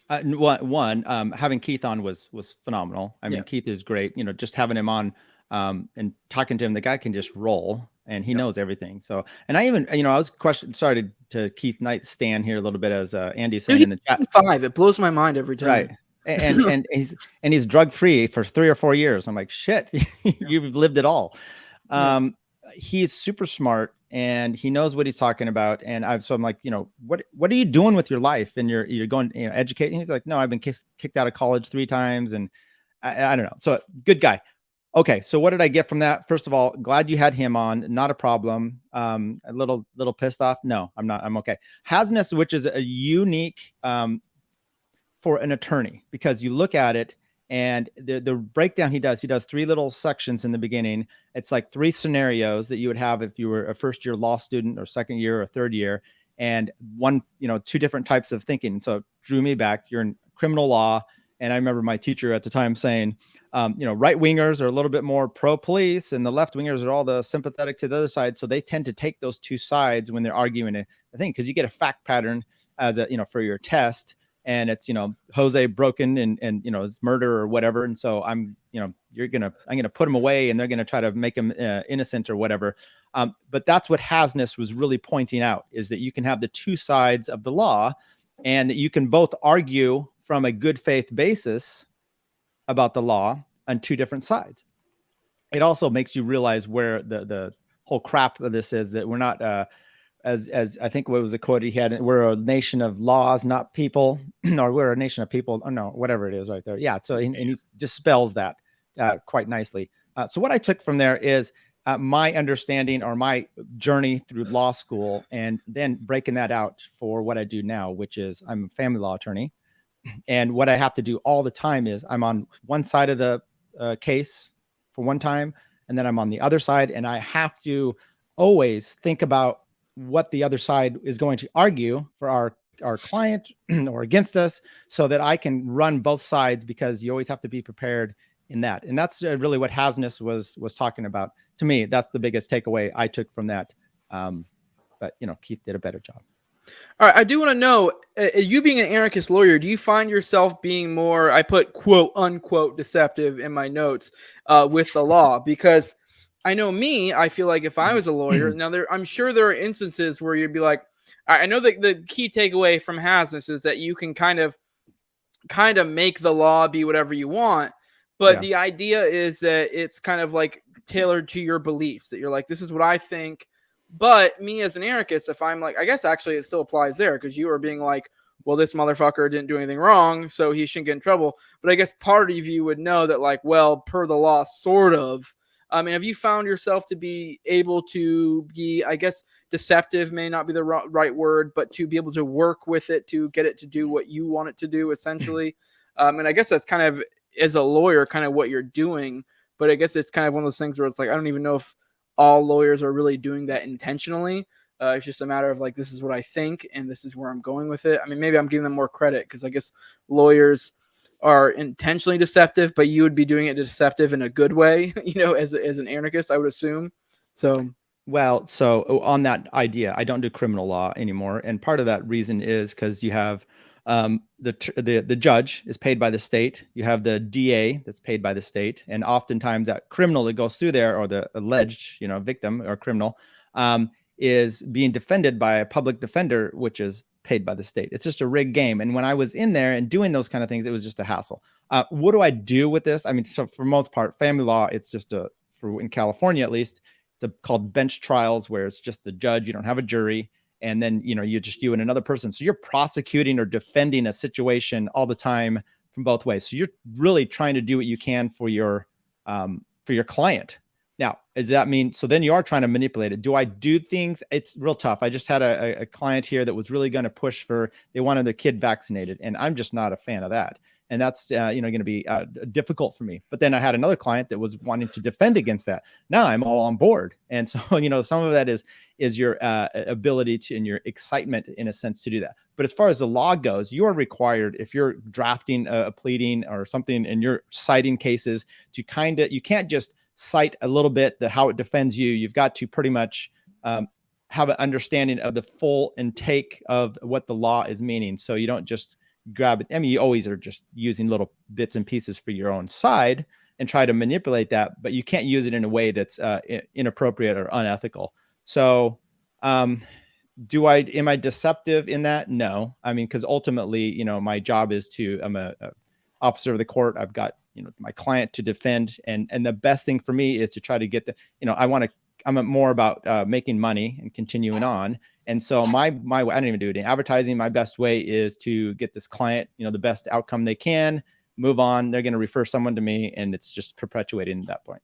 Having Keith on was phenomenal. I mean,
Yeah.
Keith is great. You know, just having him on and talking to him, the guy can just roll and he knows everything. So, and I even, you know, I was sorry to Keith Knight's stand here a little bit, as Andy's saying in the chat.
5. It blows my mind every time.
Right. And he's drug free for 3 or 4 years. I'm like, shit, you've lived it all. He's super smart and he knows what he's talking about. And so I'm like, you know, what are you doing with your life? And you're going, you know, educating. He's like, no, I've been kicked out of college 3 times. And I don't know. So good guy. Okay. So what did I get from that? First of all, glad you had him on. Not a problem. A little pissed off. No, I'm not. I'm okay. Hasness, which is a unique, for an attorney, because you look at it and the breakdown he does 3 little sections in the beginning. It's like 3 scenarios that you would have if you were a first year law student or second year or third year, and 2 different types of thinking. So it drew me back. You're in criminal law. And I remember my teacher at the time saying, right wingers are a little bit more pro police and the left wingers are all the sympathetic to the other side. So they tend to take those 2 sides when they're arguing a thing, because you get a fact pattern as for your test. And it's, Jose broken and his murder or whatever. And so I'm going to put him away and they're going to try to make him innocent or whatever. But that's what Hasness was really pointing out, is that you can have the 2 sides of the law and that you can both argue from a good faith basis about the law on 2 different sides. It also makes you realize where the whole crap of this is, that we're not, as I think what was the quote he had, we're a nation of laws, not people, or we're a nation of people. Oh no, whatever it is right there. Yeah. So, and he dispels that quite nicely. So what I took from there is my understanding or my journey through law school, and then breaking that out for what I do now, which is I'm a family law attorney. And what I have to do all the time is I'm on one side of the case for one time, and then I'm on the other side, and I have to always think about what the other side is going to argue for our client or against us, so that I can run both sides, because you always have to be prepared in that. And that's really what Hasness was talking about. To me, that's the biggest takeaway I took from that. But Keith did a better job.
All right, I do want to know, you being an anarchist lawyer, do you find yourself being more, I put quote unquote deceptive in my notes with the law? Because I know I feel like if I was a lawyer, now I'm sure there are instances where you'd be like, I know that the key takeaway from Hasness is that you can kind of make the law be whatever you want. But the idea is that it's kind of like tailored to your beliefs, that you're like, this is what I think. But me as an anarchist, if I'm like, I guess actually it still applies there, because you are being like, well, this motherfucker didn't do anything wrong, so he shouldn't get in trouble. But I guess part of you would know that, like, well, per the law, sort of. I mean, have you found yourself to be able to be, I guess, deceptive may not be the right word, but to be able to work with it to get it to do what you want it to do, essentially? And I guess that's kind of, as a lawyer, kind of what you're doing. But I guess it's kind of one of those things where it's like, I don't even know if all lawyers are really doing that intentionally. It's just a matter of like, this is what I think and this is where I'm going with it. I mean, maybe I'm giving them more credit, because I guess lawyers are intentionally deceptive, but you would be doing it deceptive in a good way, as an anarchist, I would assume. So
on that idea, I don't do criminal law anymore. And part of that reason is because you have the judge is paid by the state. You have the DA that's paid by the state. And oftentimes that criminal that goes through there, or the alleged, victim or criminal, is being defended by a public defender, which is paid by the state. It's just a rigged game. And when I was in there and doing those kind of things, it was just a hassle. What do I do with this? I mean, so for most part, family law, it's just in California, at least, it's called bench trials, where it's just the judge. You don't have a jury. And then, you and another person. So you're prosecuting or defending a situation all the time from both ways. So you're really trying to do what you can for your client. Now, does that mean, so then you are trying to manipulate it? Do I do things? It's real tough. I just had a client here that was really going to push they wanted their kid vaccinated. And I'm just not a fan of that. And that's, going to be difficult for me. But then I had another client that was wanting to defend against that. Now I'm all on board. And so, some of that is your ability to, and your excitement in a sense to do that. But as far as the law goes, you are required, if you're drafting a pleading or something and you're citing cases, to you can't just cite a little bit how it defends you. You've got to pretty much have an understanding of the full intake of what the law is meaning. So you don't just grab it. I mean, you always are just using little bits and pieces for your own side and try to manipulate that, but you can't use it in a way that's inappropriate or unethical. So, am I deceptive in that? No. I mean, because ultimately, my job is I'm a officer of the court. I've got, my client to defend, and the best thing for me is to try to get I'm more about making money and continuing on. And so I don't even do it in advertising. My best way is to get this client, the best outcome they can, move on. They're going to refer someone to me, and it's just perpetuating at that point.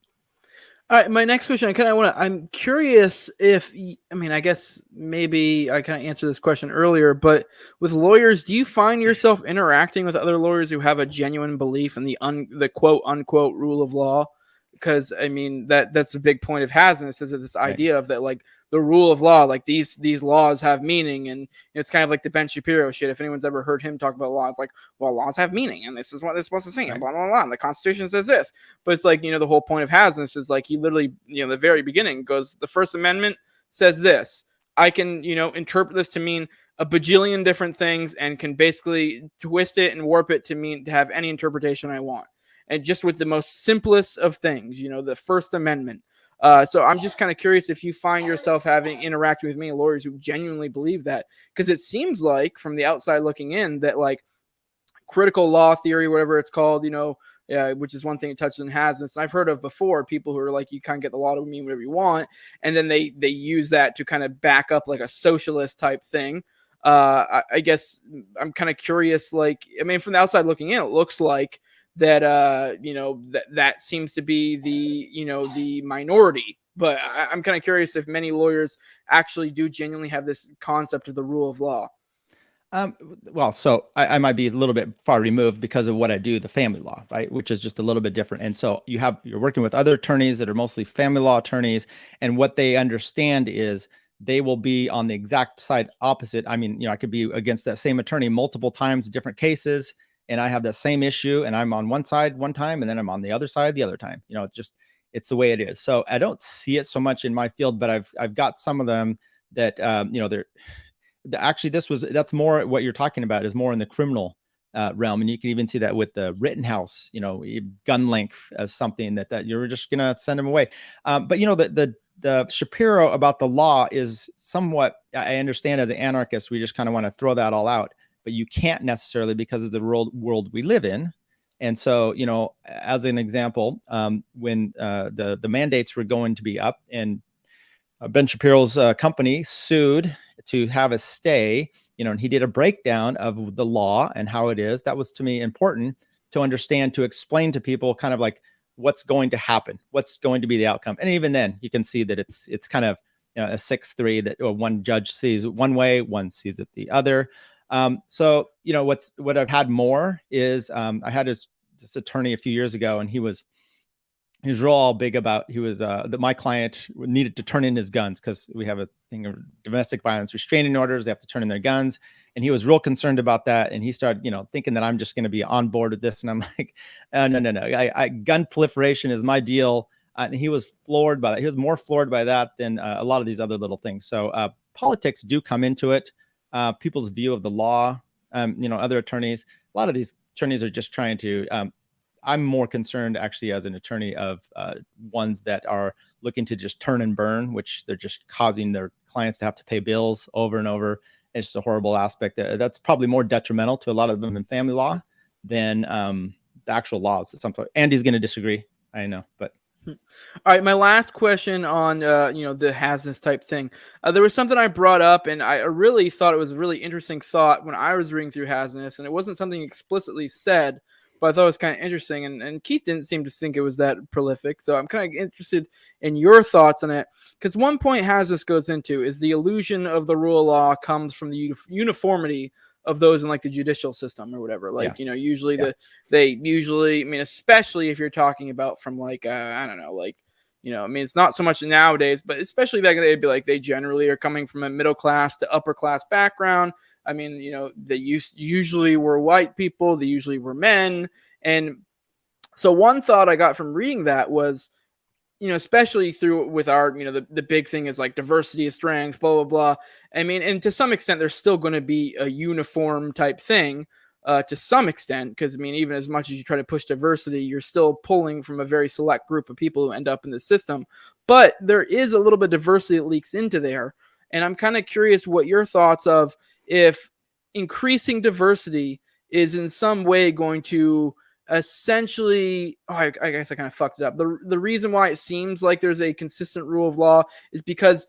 All right, my next question, I'm curious I guess maybe I kind of answered this question earlier, but with lawyers, do you find yourself interacting with other lawyers who have a genuine belief in the quote unquote rule of law? Because I mean, that's the big point of Hasness, is this idea of that, like, the rule of law, like these laws have meaning, and it's kind of like the Ben Shapiro shit. If anyone's ever heard him talk about law, it's like, well, laws have meaning, and this is what they're supposed to say, and blah blah blah. And the Constitution says this, but it's like, the whole point of Hasness is like, he literally, the very beginning goes, the First Amendment says this. I can, interpret this to mean a bajillion different things, and can basically twist it and warp it to have any interpretation I want. And just with the most simplest of things, the First Amendment. So I'm just kind of curious if you find yourself interacting with many lawyers who genuinely believe that, because it seems like from the outside looking in that, like, critical law theory, whatever it's called, which is one thing it touches on Hasness. And I've heard of before people who are like, you kind of get the law to mean whatever you want. And then they use that to kind of back up like a socialist type thing. I guess I'm kind of curious, like, I mean, from the outside looking in, it looks like that that seems to be the minority, but I'm kind of curious if many lawyers actually do genuinely have this concept of the rule of law.
Well, so I might be a little bit far removed because of what I do, the family law, right? Which is just a little bit different. And so you're working with other attorneys that are mostly family law attorneys, and what they understand is they will be on the exact side opposite. I mean, I could be against that same attorney multiple times, different cases, and I have that same issue, and I'm on one side one time, and then I'm on the other side the other time. It's the way it is. So I don't see it so much in my field, but I've got some of them that, they're actually, that's more what you're talking about, is more in the criminal realm. And you can even see that with the Rittenhouse, gun length of something that you're just going to send them away. But the Shapiro about the law is somewhat, I understand, as an anarchist, we just kind of want to throw that all out, but you can't necessarily, because of the world we live in. And so, as an example, when the mandates were going to be up, and Ben Shapiro's company sued to have a stay, and he did a breakdown of the law and how it is. That was, to me, important to understand, to explain to people kind of like what's going to happen, what's going to be the outcome. And even then you can see that it's kind of, a 6-3 that one judge sees it one way, one sees it the other. So, what I've had more is, I had this attorney a few years ago, and he was real big about, that my client needed to turn in his guns, because we have a thing of domestic violence restraining orders. They have to turn in their guns. And he was real concerned about that. And he started, thinking that I'm just going to be on board with this. And I'm like, no. Gun proliferation is my deal. And he was floored by that. He was more floored by that than a lot of these other little things. So politics do come into it. People's view of the law, other attorneys, a lot of these attorneys are just trying to, I'm more concerned actually as an attorney of ones that are looking to just turn and burn, which they're just causing their clients to have to pay bills over and over. It's just a horrible aspect. That's probably more detrimental to a lot of them in family law than the actual laws. Andy's going to disagree, I know, but.
All right, my last question on the Hasness type thing. There was something I brought up, and I really thought it was a really interesting thought when I was reading through Hasness, and it wasn't something explicitly said, but I thought it was kind of interesting, and Keith didn't seem to think it was that prolific, so I'm kind of interested in your thoughts on it, because one point Hasness goes into is the illusion of the rule of law comes from the uniformity of those in like the judicial system or whatever. Like, usually I mean, especially if you're talking about from like, I don't know, like, I mean, it's not so much nowadays, but especially back in the day, it'd be like they generally are coming from a middle class to upper class background. I mean, they usually were white people, they usually were men. And so one thought I got from reading that was, especially through with our, the big thing is like diversity of strengths, blah, blah, blah. I mean, and to some extent, there's still going to be a uniform type thing to some extent, because I mean, even as much as you try to push diversity, you're still pulling from a very select group of people who end up in the system. But there is a little bit of diversity that leaks into there. And I'm kind of curious what your thoughts of if increasing diversity is in some way going to essentially, I guess I kind of fucked it up. The reason why it seems like there's a consistent rule of law is because,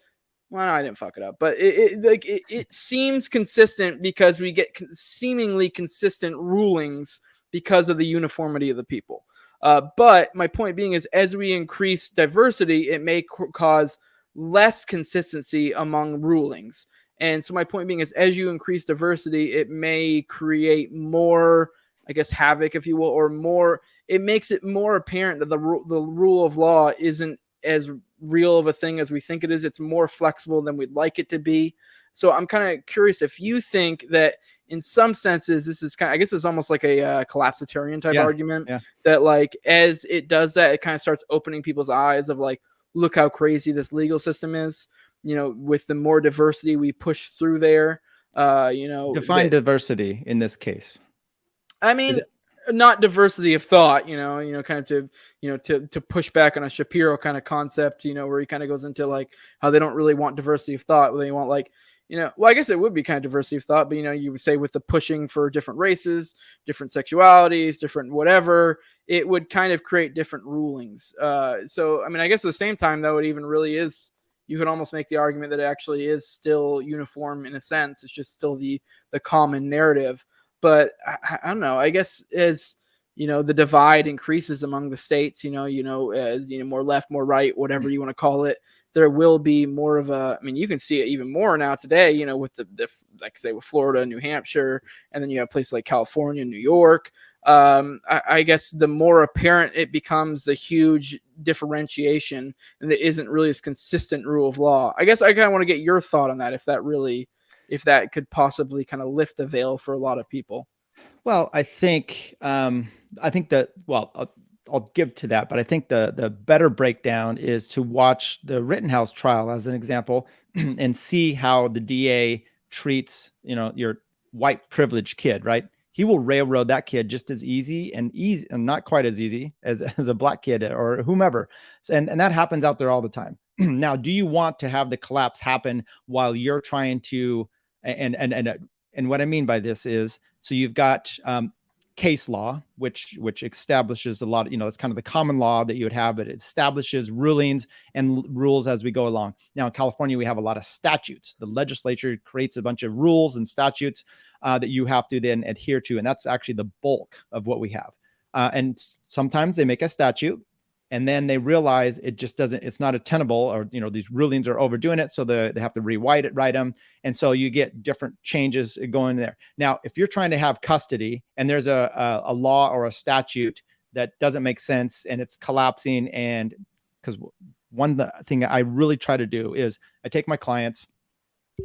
well, no, I didn't fuck it up, but it seems consistent because we get seemingly consistent rulings because of the uniformity of the people. But my point being is, as we increase diversity, it may cause less consistency among rulings. And so my point being is, as you increase diversity, it may create more, I guess, havoc, if you will, or more. It makes it more apparent that the rule of law isn't as real of a thing as we think it is. It's more flexible than we'd like it to be. So I'm kind of curious if you think that in some senses, this is kind of, I guess it's almost like a collapsitarian type argument that like, as it does that, it kind of starts opening people's eyes of like, look how crazy this legal system is, with the more diversity we push through there,
define diversity in this case.
I mean, not diversity of thought, kind of to push back on a Shapiro kind of concept, where he kind of goes into like how they don't really want diversity of thought. They want like, well, I guess it would be kind of diversity of thought, but you would say with the pushing for different races, different sexualities, different whatever, it would kind of create different rulings. So, I mean, I guess at the same time, though, it even really is, you could almost make the argument that it actually is still uniform in a sense. It's just still the common narrative. But I don't know. I guess as the divide increases among the states, more left, more right, whatever you want to call it, there will be more of a. I mean, you can see it even more now today. With the like say with Florida, New Hampshire, and then you have places like California, New York. I guess the more apparent it becomes a huge differentiation, and it isn't really as consistent rule of law. I guess I kind of want to get your thought on that. If that could possibly kind of lift the veil for a lot of people.
Well, I think that, well, I'll give to that, but I think the better breakdown is to watch the Rittenhouse trial as an example and see how the DA treats, your white privileged kid, right? He will railroad that kid just as easy and not quite as easy as a black kid or whomever. And that happens out there all the time. Now, do you want to have the collapse happen while you're trying to, and what I mean by this is, so you've got case law, which establishes a lot of, it's kind of the common law that you would have, but it establishes rulings and rules as we go along. Now in California, we have a lot of statutes. The legislature creates a bunch of rules and statutes that you have to then adhere to. And that's actually the bulk of what we have. And sometimes they make a statute and then they realize it's not attainable, or, these rulings are overdoing it. So they have to write them. And so you get different changes going there. Now, if you're trying to have custody and there's a law or a statute that doesn't make sense and it's collapsing, and because one thing I really try to do is I take my clients,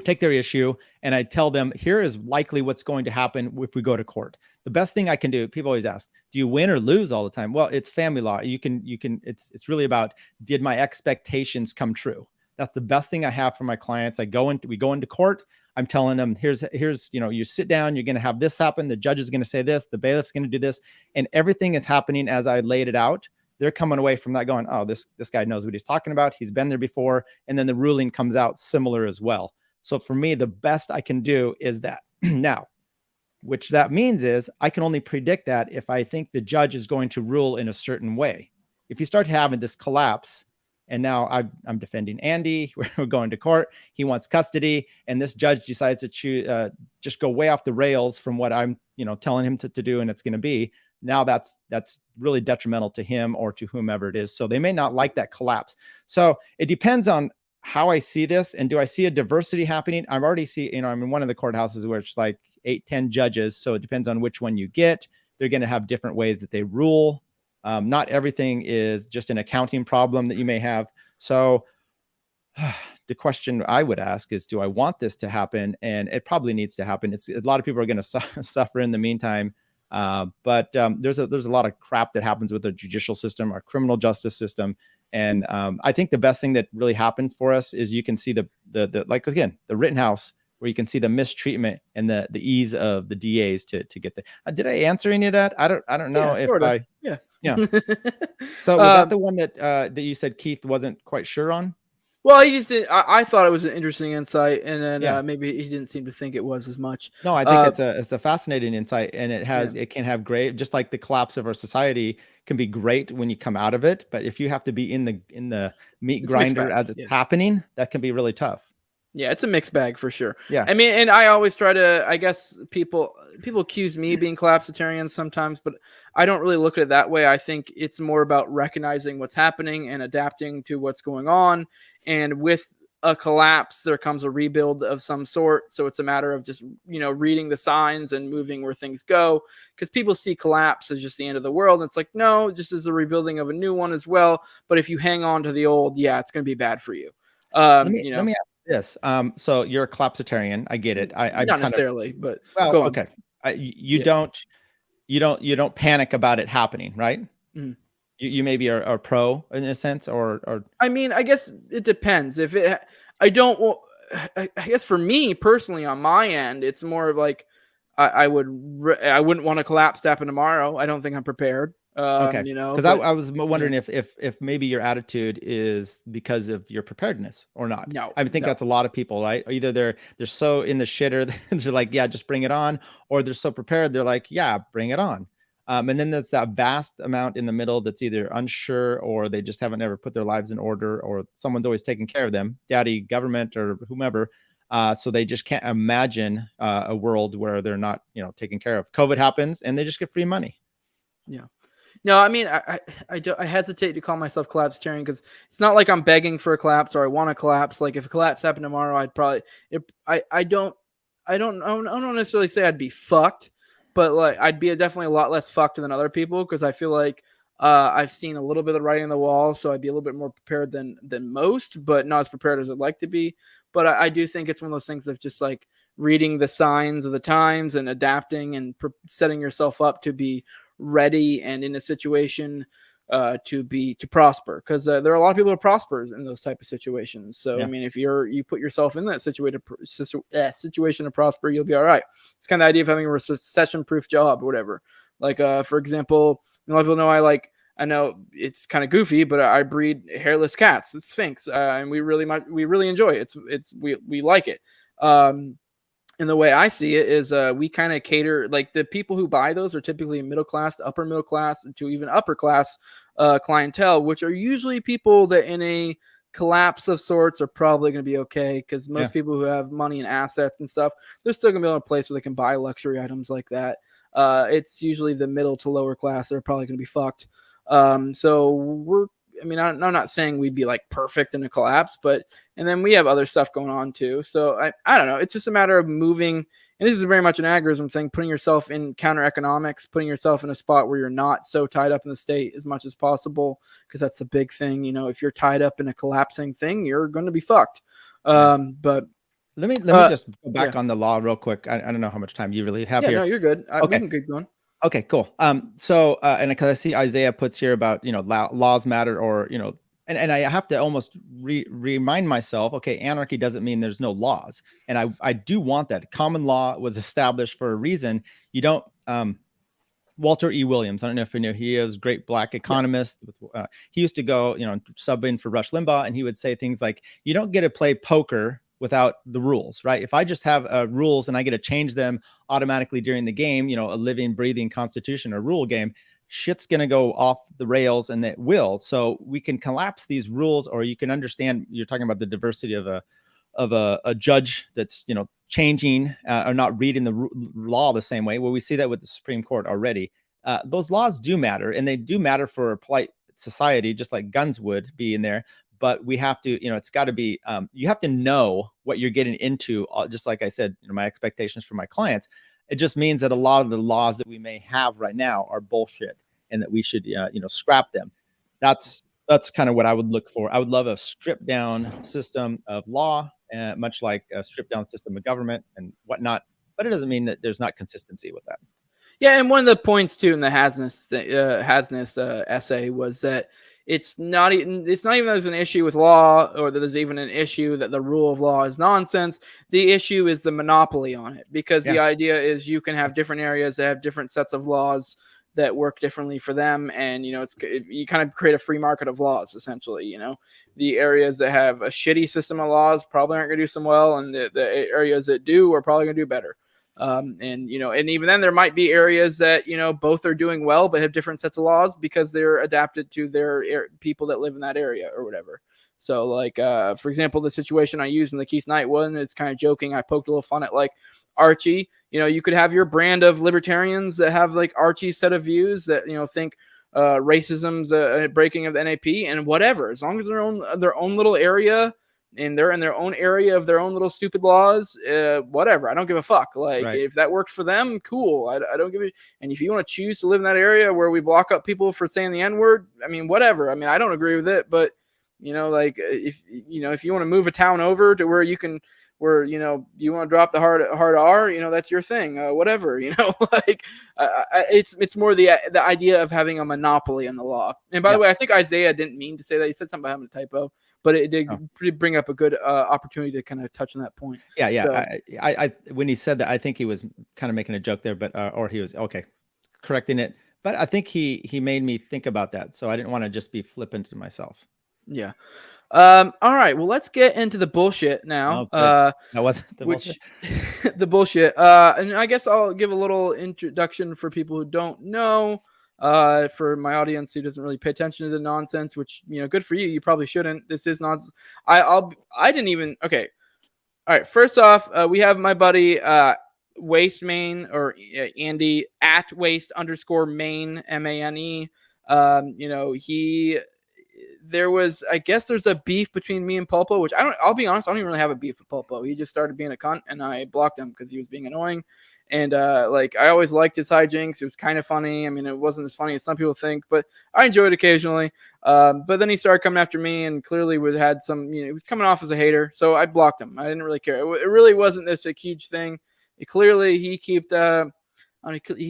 take their issue, and I tell them, here is likely what's going to happen if we go to court. The best thing I can do, people always ask, do you win or lose all the time? Well, it's family law. It's really about, did my expectations come true? That's the best thing I have for my clients. We go into court. I'm telling them, here's, you sit down, you're going to have this happen. The judge is going to say this, the bailiff's going to do this, and everything is happening as I laid it out. They're coming away from that going, oh, this guy knows what he's talking about. He's been there before. And then the ruling comes out similar as well. So for me, the best I can do is that. Now, which that means is I can only predict that if I think the judge is going to rule in a certain way. If you start having this collapse, and now I'm defending Andy, we're going to court, he wants custody, and this judge decides to just go way off the rails from what I'm telling him to do, and it's going to be, now that's really detrimental to him or to whomever it is. So they may not like that collapse. So it depends on how I see this, and do I see a diversity happening? I'm already I'm in one of the courthouses where it's like 8-10 judges. So it depends on which one you get. They're going to have different ways that they rule. Not everything is just an accounting problem that you may have. So the question I would ask is, do I want this to happen? And it probably needs to happen. It's a lot of people are going to suffer in the meantime. But there's a lot of crap that happens with the judicial system, our criminal justice system. And I think the best thing that really happened for us is you can see the like, again, the Rittenhouse, where you can see the mistreatment and the ease of the DAs to get there. Did I answer any of that? I don't know if I. Yeah. So was that the one that you said Keith wasn't quite sure on?
Well, I thought it was an interesting insight, and then maybe he didn't seem to think it was as much.
No, I think it's a fascinating insight, and it can have great, just like the collapse of our society can be great when you come out of it. But if you have to be in the meat grinder as it's happening, that can be really tough.
Yeah, it's a mixed bag for sure.
Yeah.
I mean, and I always try to, I guess people accuse me of being collapsitarian sometimes, but I don't really look at it that way. I think it's more about recognizing what's happening and adapting to what's going on. And with a collapse, there comes a rebuild of some sort. So it's a matter of just, reading the signs and moving where things go. Because people see collapse as just the end of the world. And it's like, no, just as a rebuilding of a new one as well. But if you hang on to the old, it's going to be bad for you.
Let me ask this. So you're a collapsitarian. I get it. I
not necessarily, but
okay. You don't panic about it happening, right? Mm-hmm. You maybe are pro in a sense, or
I mean, I guess it depends. I guess for me personally, on my end, it's more of like I wouldn't want a collapse to happen tomorrow. I don't think I'm prepared.
Okay. Because I was wondering if maybe your attitude is because of your preparedness or not.
No,
I think that's a lot of people, right? Either they're so in the shitter, they're like, yeah, just bring it on, or they're so prepared, they're like, yeah, bring it on. And then there's that vast amount in the middle that's either unsure, or they just haven't ever put their lives in order, or someone's always taking care of them, daddy, government, or whomever. So they just can't imagine a world where they're not, taken care of. COVID happens and they just get free money.
Yeah. No, I mean, I hesitate to call myself collapsitarian because it's not like I'm begging for a collapse or I want to collapse. Like if a collapse happened tomorrow, I'd probably, I don't necessarily say I'd be fucked, but like I'd be definitely a lot less fucked than other people because I feel like I've seen a little bit of writing on the wall, so I'd be a little bit more prepared than most, but not as prepared as I'd like to be. But I do think it's one of those things of just like reading the signs of the times and adapting and setting yourself up to be ready and in a situation to prosper, because there are a lot of people who prosper in those type of situations. So I mean, if you put yourself in that situation to prosper, you'll be all right. It's kind of the idea of having a recession proof job or whatever. Like for example, a lot of people know I know it's kind of goofy, but I breed hairless cats. It's Sphinx, and we really enjoy it. We like it. And the way I see it is we kind of cater, like the people who buy those are typically middle class to upper middle class to even upper class clientele, which are usually people that in a collapse of sorts are probably going to be okay, because most people who have money and assets and stuff, they're still going to be in a place where they can buy luxury items like that. It's usually the middle to lower class that are probably going to be fucked. So I'm not saying we'd be like perfect in a collapse, and then we have other stuff going on too. So I don't know. It's just a matter of moving. And this is very much an agorism thing, putting yourself in counter economics, putting yourself in a spot where you're not so tied up in the state as much as possible. Because that's the big thing. If you're tied up in a collapsing thing, you're going to be fucked. But
let me just go back on the law real quick. I don't know how much time you really have here.
No, you're good.
Okay.
We can keep going.
Okay, cool. So, and because I see Isaiah puts here about, laws matter, or, and I have to almost remind myself, okay, anarchy doesn't mean there's no laws. And I do want that. Common law was established for a reason. You don't, Walter E. Williams, I don't know if you know, he is a great black economist. Yeah. He used to go, sub in for Rush Limbaugh, and he would say things like, you don't get to play poker without the rules, right? If I just have rules and I get to change them automatically during the game, a living, breathing constitution or rule game, shit's going to go off the rails, and it will. So we can collapse these rules, or you can understand, you're talking about the diversity of a judge that's, changing or not reading the law the same way. Well, we see that with the Supreme Court already. Those laws do matter, and they do matter for a polite society, just like guns would be in there. But we have to, it's got to be, you have to know what you're getting into, just like I said, my expectations for my clients. It just means that a lot of the laws that we may have right now are bullshit, and that we should, scrap them. That's kind of what I would look for. I would love a stripped down system of law, much like a stripped down system of government and whatnot. But it doesn't mean that there's not consistency with that.
Yeah, and one of the points too in the Hasness essay was that it's not even that there's an issue with law, or that there's even an issue that the rule of law is nonsense. The issue is the monopoly on it, because the idea is you can have different areas that have different sets of laws that work differently for them, and you kind of create a free market of laws essentially. The areas that have a shitty system of laws probably aren't going to do some well, and the areas that do are probably going to do better. And even then there might be areas that, both are doing well, but have different sets of laws because they're adapted to their people that live in that area or whatever. So like, for example, the situation I used in the Keith Knight one is kind of joking. I poked a little fun at like Archie. You could have your brand of libertarians that have like Archie's set of views that, think racism's a breaking of the NAP and whatever, as long as their own little area, and they're in their own area of their own little stupid laws, whatever. I don't give a fuck. Like, if that works for them, cool. I don't give a. And if you want to choose to live in that area where we block up people for saying the N-word, I mean, whatever. I mean, I don't agree with it, but like if you want to move a town over to where you can, where you want to drop the hard R, that's your thing. Whatever, like it's more the idea of having a monopoly on the law. And by the way, I think Isaiah didn't mean to say that. He said something about having a typo, but it did bring up a good opportunity to kind of touch on that point.
Yeah.
So,
I when he said that, I think he was kind of making a joke there, but or he was correcting it. But I think he made me think about that, so I didn't want to just be flippant to myself.
Yeah. All right. Well, let's get into the bullshit now.
That wasn't the bullshit.
The bullshit. And I guess I'll give a little introduction for people who don't know. For my audience who doesn't really pay attention to the nonsense, which good for you. You probably shouldn't. This is nonsense. I didn't even. Okay. All right. First off, we have my buddy Waste Main, or Andy at Waste_Main MANE. There's a beef between me and Pulpo, which I'll be honest, I don't even really have a beef with Pulpo. He just started being a cunt and I blocked him because he was being annoying. And I always liked his hijinks. It was kind of funny. I mean, it wasn't as funny as some people think, but I enjoyed it occasionally. But then he started coming after me, and clearly had some, he was coming off as a hater. So I blocked him. I didn't really care. It really wasn't this a huge thing. He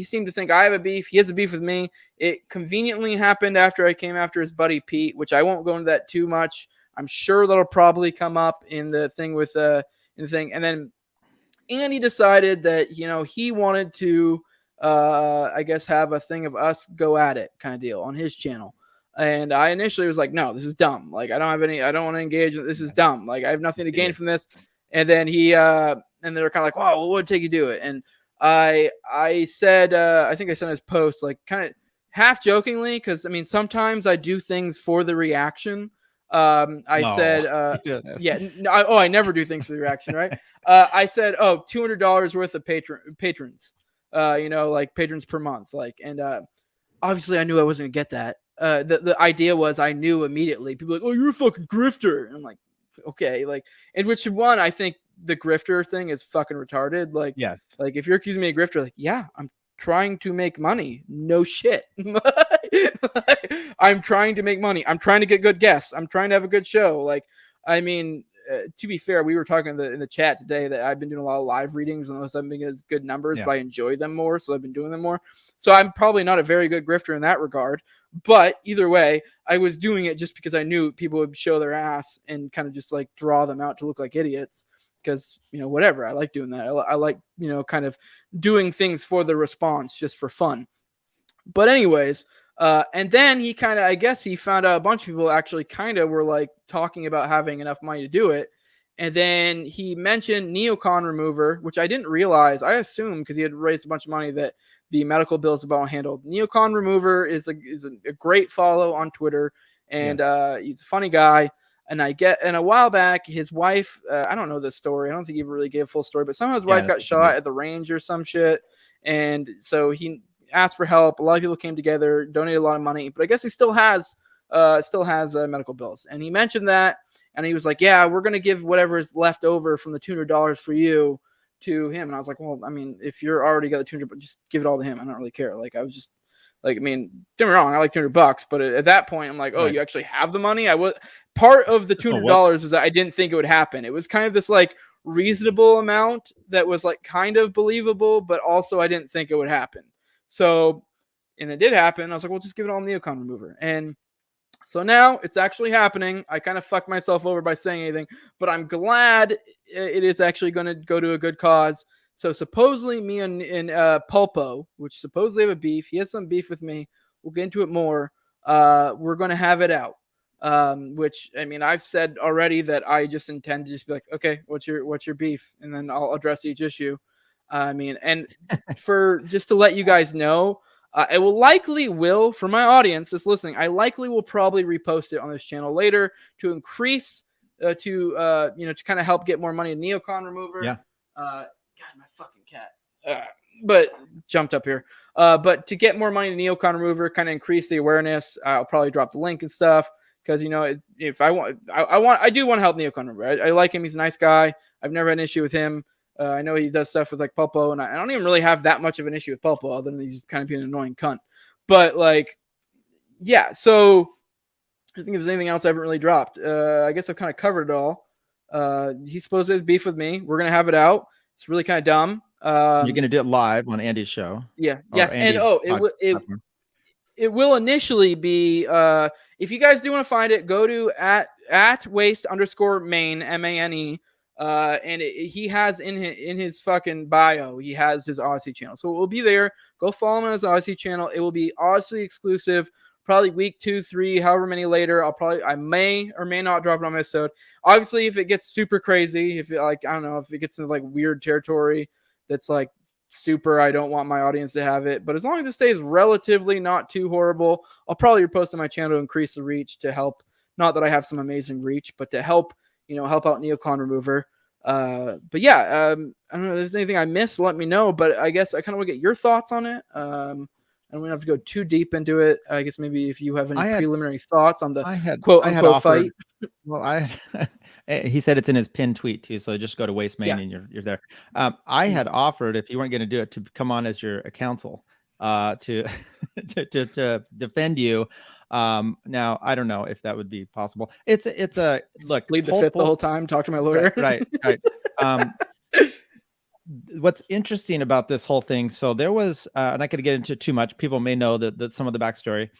seemed to think I have a beef. He has a beef with me. It conveniently happened after I came after his buddy Pete, which I won't go into that too much. I'm sure that'll probably come up in the thing with in the thing. And then Andy decided that he wanted to have a thing of us go at it kind of deal on his channel. And I initially was like, no, this is dumb. Like, I don't want to engage. This is dumb. Like, I have nothing to gain from this. And then and they're kind of like, wow, what would it take you to do it? And I said, I think I sent his post, like kind of half jokingly, because I mean, sometimes I do things for the reaction. Said, I never do things for the reaction, right? I said, $200 worth of patrons, like patrons per month. Like, and obviously I knew I wasn't gonna get that. The idea was I knew immediately. People were like, oh, you're a fucking grifter. And I'm like, okay, like, in which one I think the grifter thing is fucking retarded. Like,
yes.
Like, if you're accusing me of grifter, like, yeah, I'm trying to make money. No shit. I'm trying to make money. I'm trying to get good guests. I'm trying to have a good show. Like, I mean, to be fair, we were talking in the chat today that I've been doing a lot of live readings, unless I'm making as good numbers, but I enjoy them more. So I've been doing them more. So I'm probably not a very good grifter in that regard. But either way, I was doing it just because I knew people would show their ass and kind of just like draw them out to look like idiots. Because, whatever, I like doing that. I like, kind of doing things for the response just for fun. But anyways, and then he kind of, I guess he found out a bunch of people actually kind of were like talking about having enough money to do it. And then he mentioned neocon remover, which I didn't realize. I assumed because he had raised a bunch of money that the medical bills about handled. Neocon remover is a great follow on Twitter, and he's a funny guy. And a while back, his wife, I don't know the story. I don't think he really gave a full story, but somehow his wife got shot at the range or some shit. And so he asked for help. A lot of people came together, donated a lot of money, but I guess he still has medical bills. And he mentioned that, and he was like, yeah, we're going to give whatever is left over from the $200 for you to him, and I was like, well, I mean, if you're already got the 200, but just give it all to him. I don't really care. Like I was just like, I mean, don't get me wrong, I like $200, but at that point, I'm like, oh,
Right.
you actually have the money. I was part of the $200
whoops.
was that I didn't think it would happen. It was kind of this like reasonable amount that was like kind of believable, but also I didn't think it would happen. So, and it did happen. I was like, well, just give it all Neocon remover. And so now it's actually happening. I kind of fucked myself over by saying anything, but I'm glad it is actually going to go to a good cause. So supposedly me and Pulpo, which supposedly have a beef, he has some beef with me. We'll get into it more. We're going to have it out. Which I mean, I've said already that I just intend to just be like, okay, what's your beef, and then I'll address each issue. I mean, and for just to let you guys know, it will for my audience that's listening. I likely will probably repost it on this channel later to increase to kind of help get more money in Neocon remover.
Yeah.
God, my fucking cat. But jumped up here. But to get more money in Neocon remover, kind of increase the awareness. I'll probably drop the link and stuff because if I want, I do want to help Neocon remover. I like him. He's a nice guy. I've never had an issue with him. I know he does stuff with like Pulpo, and I don't even really have that much of an issue with Pulpo, other than he's kind of being an annoying cunt. But like, yeah. So I think if there's anything else I haven't really dropped, I guess I've kind of covered it all. He's supposed to have beef with me. We're gonna have it out. It's really kind of dumb.
You're gonna do it live on Andy's show.
Yeah.
Or
Yes.
Andy's
And it will initially be if you guys do want to find it, go to at waste_main MANE. And he has in his fucking bio, he has his Odyssey channel. So it will be there. Go follow him on his Odyssey channel. It will be Odyssey exclusive, probably week 2, 3, however many later. I may or may not drop it on my episode. Obviously, if it gets super crazy, if it, like, I don't know, if it gets into like weird territory that's like super, I don't want my audience to have it. But as long as it stays relatively not too horrible, I'll probably repost on my channel to increase the reach to help. Not that I have some amazing reach, but to help help out Neocon remover. But yeah, I don't know if there's anything I missed, let me know. But I guess I kind of want to get your thoughts on it. I don't have to go too deep into it. I guess maybe if you have any preliminary thoughts on the quote unquote fight.
Well, he said it's in his pinned tweet too, so just go to Waste Main and you're there. I had offered, if you weren't going to do it, to come on as your counsel to to defend you. Now I don't know if that would be possible. It's a look,
plead the fifth the whole time, talk to my lawyer.
Right. What's interesting about this whole thing, so there was and I could get into too much, people may know that some of the backstory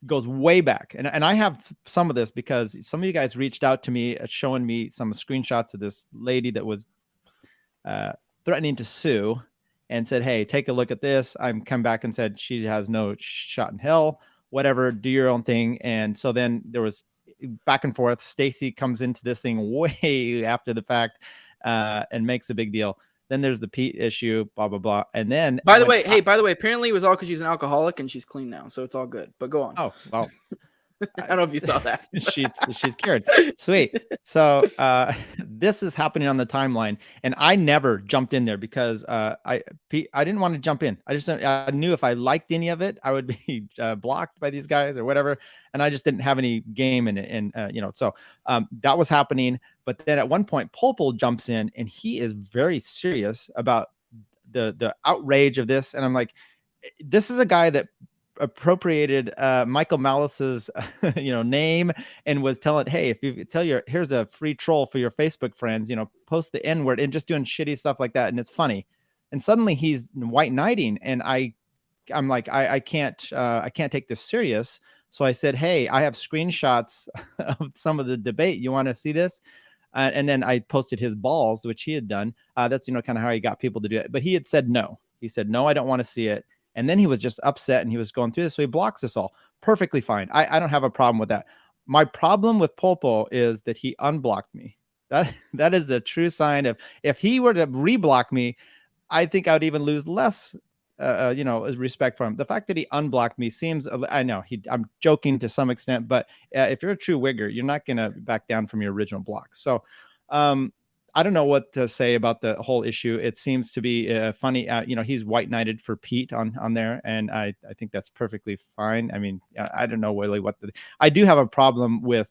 goes way back, and I have some of this because some of you guys reached out to me showing me some screenshots of this lady that was threatening to sue and said, hey, take a look at this. I'm come back and said she has no shot in hell, whatever, do your own thing. And so then there was back and forth. Stacy comes into this thing way after the fact and makes a big deal. Then there's the Pete issue, blah, blah, blah. And then
by the way, apparently it was all because she's an alcoholic and she's clean now. So it's all good, but go on.
Oh, well,
I don't know if you saw that.
she's cured. Sweet. So this is happening on the timeline, and I never jumped in there because I didn't want to jump in. I knew if I liked any of it, I would be blocked by these guys or whatever, and I just didn't have any game in it. And so that was happening. But then at one point, Popol jumps in, and he is very serious about the outrage of this, and I'm like, this is a guy that appropriated Michael Malice's name and was telling, hey, if you here's a free troll for your Facebook friends, post the N-word, and just doing shitty stuff like that, and it's funny. And suddenly he's white knighting, and I'm like, I can't take this serious. So I said, hey, I have screenshots of some of the debate. You want to see this? And then I posted his balls, which he had done. That's kind of how he got people to do it. But he had said no. He said, no, I don't want to see it. And then he was just upset and he was going through this. So he blocks us all. Perfectly fine. I don't have a problem with that. My problem with Polpo is that he unblocked me. That is a true sign of, if he were to reblock me, I think I would even lose less, respect for him. The fact that he unblocked me seems, I know I'm joking to some extent, but if you're a true wigger, you're not going to back down from your original block. So, I don't know what to say about the whole issue. It seems to be funny. He's white knighted for Pete on there, and I think that's perfectly fine. I mean, I don't know really I do have a problem with.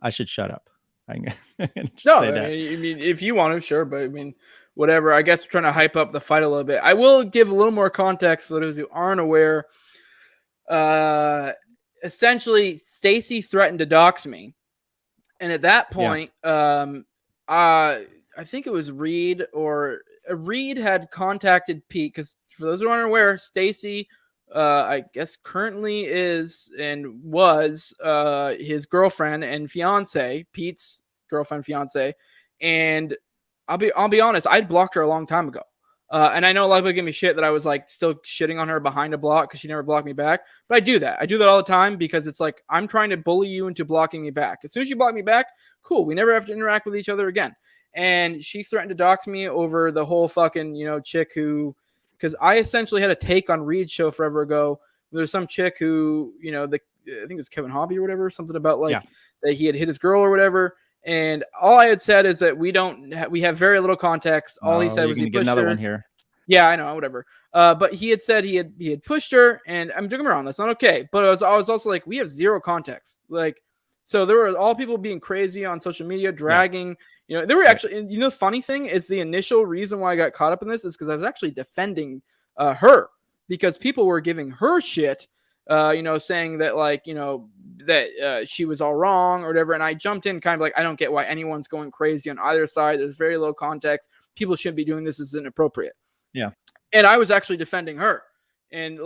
I should shut up. I can just
No,
say
I
that.
mean, if you want to, sure, but I mean, whatever. I guess we're trying to hype up the fight a little bit. I will give a little more context for those who aren't aware. Essentially, Stacy threatened to dox me, and at that point, I think it was Reed Reed had contacted Pete, because for those who aren't aware, Stacy, I guess currently is and was his girlfriend and fiance, Pete's girlfriend, fiance, and I'll be honest, I'd blocked her a long time ago. And I know a lot of people give me shit that I was like still shitting on her behind a block because she never blocked me back. But I do that. I do that all the time because it's like I'm trying to bully you into blocking me back. As soon as you block me back, cool. We never have to interact with each other again. And she threatened to dox me over the whole fucking, chick who, because I essentially had a take on Reed's show forever ago. There's some chick who, I think it was Kevin Hobby or whatever, something about like that he had hit his girl or whatever. And all I had said is that we have very little context. All he said was he pushed
another
her.
one here.
Yeah, I know, whatever. But he had said he had pushed her, and I'm doing around. That's not okay. But I was also like, we have zero context. Like, so there were all people being crazy on social media, dragging. There were actually. The funny thing is the initial reason why I got caught up in this is because I was actually defending her, because people were giving her shit. Saying that that she was all wrong or whatever. And I jumped in kind of like, I don't get why anyone's going crazy on either side. There's very low context. People shouldn't be doing this. This is inappropriate.
Yeah.
And I was actually defending her. And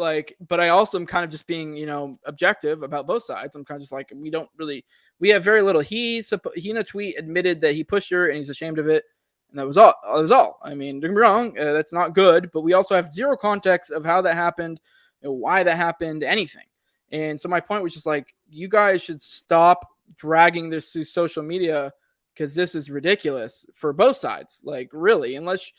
but I also am kind of just being, objective about both sides. I'm kind of just like, we have very little. He in a tweet admitted that he pushed her and he's ashamed of it. And that was all. That was all. I mean, don't get me wrong. That's not good, but we also have zero context of how that happened, why that happened, anything. And so my point was just like, you guys should stop dragging this through social media, because this is ridiculous for both sides. Like, really, unless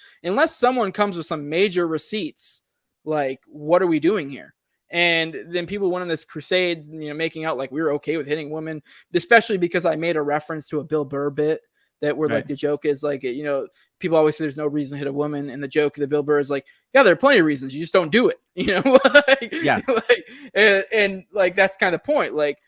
someone comes with some major receipts, like, what are we doing here? And then people went on this crusade, making out like we were okay with hitting women, especially because I made a reference to a Bill Burr bit that where like the joke is like, people always say there's no reason to hit a woman. And the joke that Bill Burr is like, yeah, there are plenty of reasons. You just don't do it, and that's kind of the point. Like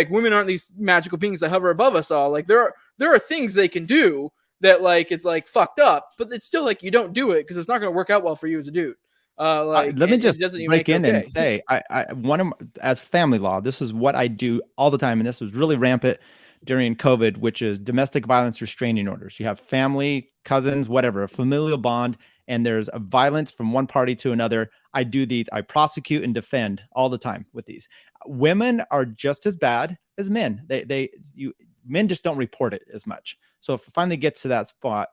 women aren't these magical beings that hover above us all. Like there are things they can do that it's like fucked up, but it's still like you don't do it because it's not going to work out well for you as a dude.
Let me just break in and say, as family law, this is what I do all the time, and this was really rampant during COVID, which is domestic violence restraining orders. You have family, cousins, whatever, a familial bond, and there's a violence from one party to another. I do these. I prosecute and defend all the time with these. Women are just as bad as men. Men just don't report it as much. So if it finally gets to that spot,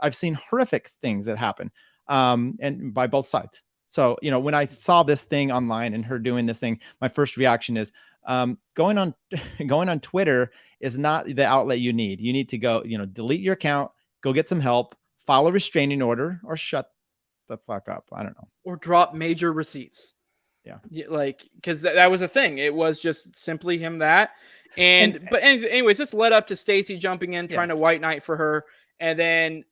I've seen horrific things that happen, and by both sides. So, when I saw this thing online and her doing this thing, my first reaction is, going on Twitter is not the outlet you need. You need to go, delete your account, go get some help, file a restraining order, or shut the fuck up. I don't know.
Or drop major receipts. Yeah. Because that was a thing. It was just simply him but anyways, this led up to Stacy jumping in, trying to white knight for her. And then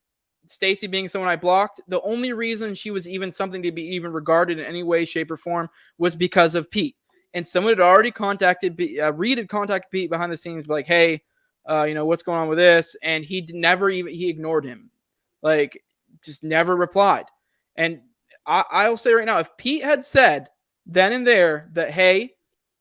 Stacy being someone I blocked, the only reason she was even something to be even regarded in any way, shape, or form was because of Pete. And someone had already contacted Reed had contacted Pete behind the scenes, like, hey, what's going on with this? And he ignored him, just never replied. And I'll say right now, if Pete had said then and there that, hey,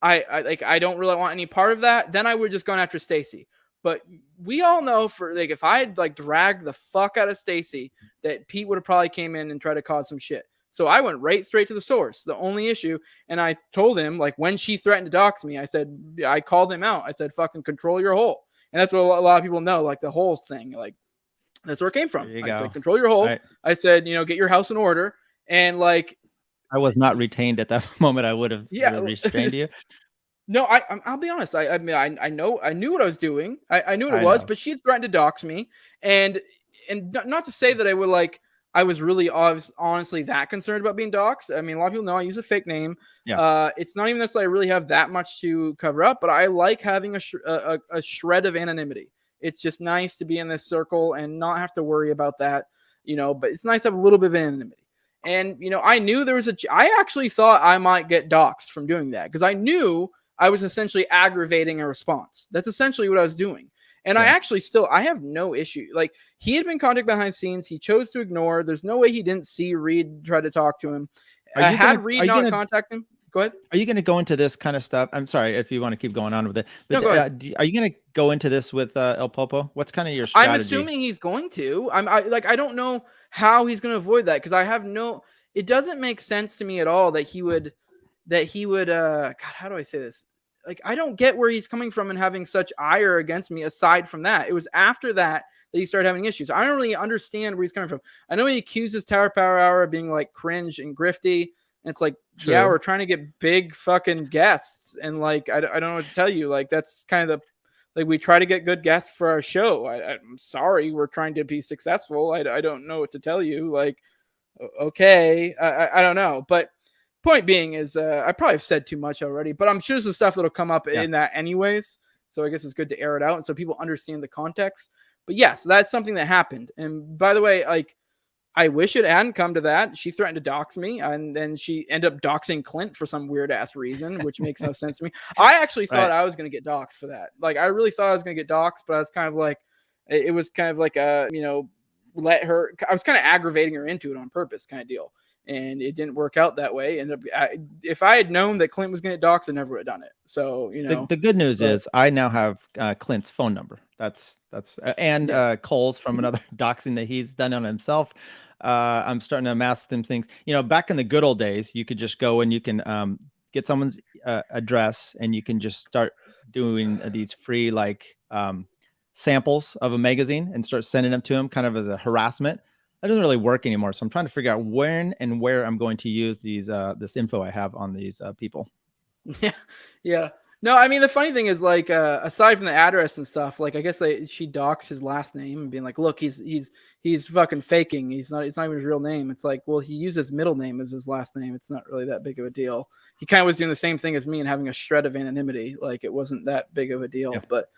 I don't really want any part of that, then I would have just gone after Stacy. But we all know if I had dragged the fuck out of Stacy, that Pete would have probably came in and tried to cause some shit. So I went right straight to the source, the only issue. And I told him, when she threatened to dox me, I called him out. I said, fucking control your hole. And that's what a lot of people know, the whole thing. That's where it came from. I said, control your hole. I said, get your house in order. And I
was not retained at that moment. I would have restrained you.
No, I'll be honest. I mean, I knew what I was doing. I knew what it was, but she had threatened to dox me. And not to say that I would I was really honestly that concerned about being doxxed. I mean, a lot of people know I use a fake name. Yeah. It's not even that I really have that much to cover up, but I like having a shred of anonymity. It's just nice to be in this circle and not have to worry about that, but it's nice to have a little bit of anonymity. And, I knew I actually thought I might get doxxed from doing that because I knew I was essentially aggravating a response. That's essentially what I was doing. And I actually I have no issue. Like, he had been contacted behind the scenes. He chose to ignore. There's no way he didn't see Reed try to talk to him. Had Reed not contacted him, go ahead.
Are you going to go into this kind of stuff? I'm sorry if you want to keep going on with it, but
no, go ahead.
Are you going to go into this with El Popo? What's kind of your strategy?
I'm assuming he's going to. I don't know how he's going to avoid that, because I have no. It doesn't make sense to me at all that he would. God, how do I say this? Like, I don't get where he's coming from and having such ire against me. Aside from that, it was after that he started having issues. I don't really understand where he's coming from. I know he accuses Tower Power Hour of being like cringe and grifty. And it's like, true. Yeah, we're trying to get big fucking guests. And like, I don't know what to tell you. Like, that's kind of like, we try to get good guests for our show. I'm sorry. We're trying to be successful. I don't know what to tell you. Like, okay. I don't know. But point being is, I probably have said too much already, but I'm sure there's some stuff that'll come up in that anyways. So I guess it's good to air it out. And so people understand the context. But yes, that's something that happened. And by the way, like, I wish it hadn't come to that. She threatened to dox me, and then she ended up doxing Clint for some weird ass reason, which makes no sense to me. I actually thought I was going to get doxed for that. Like, I really thought I was going to get doxed, but I was kind of like, it was kind of like a, I was kind of aggravating her into it on purpose kind of deal. And it didn't work out that way. And if I had known that Clint was going to get doxed, I never would have done it. So,
the good news is I now have Clint's phone number. That's Cole's from another doxing that he's done on himself. I'm starting to amass them things. Back in the good old days, you could just go and you can get someone's address, and you can just start doing these free samples of a magazine and start sending them to them kind of as a harassment. That doesn't really work anymore. So I'm trying to figure out when and where I'm going to use these this info I have on these people.
Yeah. No, I mean, the funny thing is, like, aside from the address and stuff, like, I guess she doxed his last name and being like, look, he's fucking faking. It's not even his real name. It's like, well, he used his middle name as his last name. It's not really that big of a deal. He kind of was doing the same thing as me and having a shred of anonymity. Like, it wasn't that big of a deal, but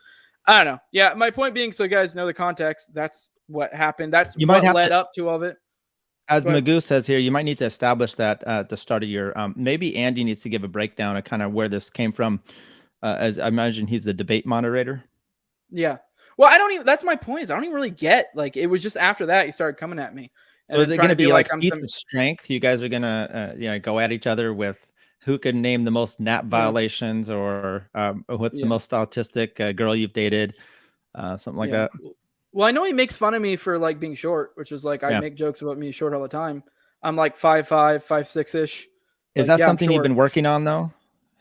I don't know. Yeah. My point being, so you guys know the context, that's what happened. That's what led up to all of it.
As Magoo says here, you might need to establish that at the start of your, maybe Andy needs to give a breakdown of kind of where this came from. As I imagine he's the debate moderator.
Yeah. Well, that's my point. Is I don't even really get, like, it was just after that he started coming at me.
So is it going to be like feats of strength? You guys are going to, go at each other with who can name the most NAP violations or what's the most autistic girl you've dated, something like that.
Well, I know he makes fun of me for like being short, which is like, I make jokes about me short all the time. I'm like 5'5", 5'6"-ish.
Is that something you've been working on though?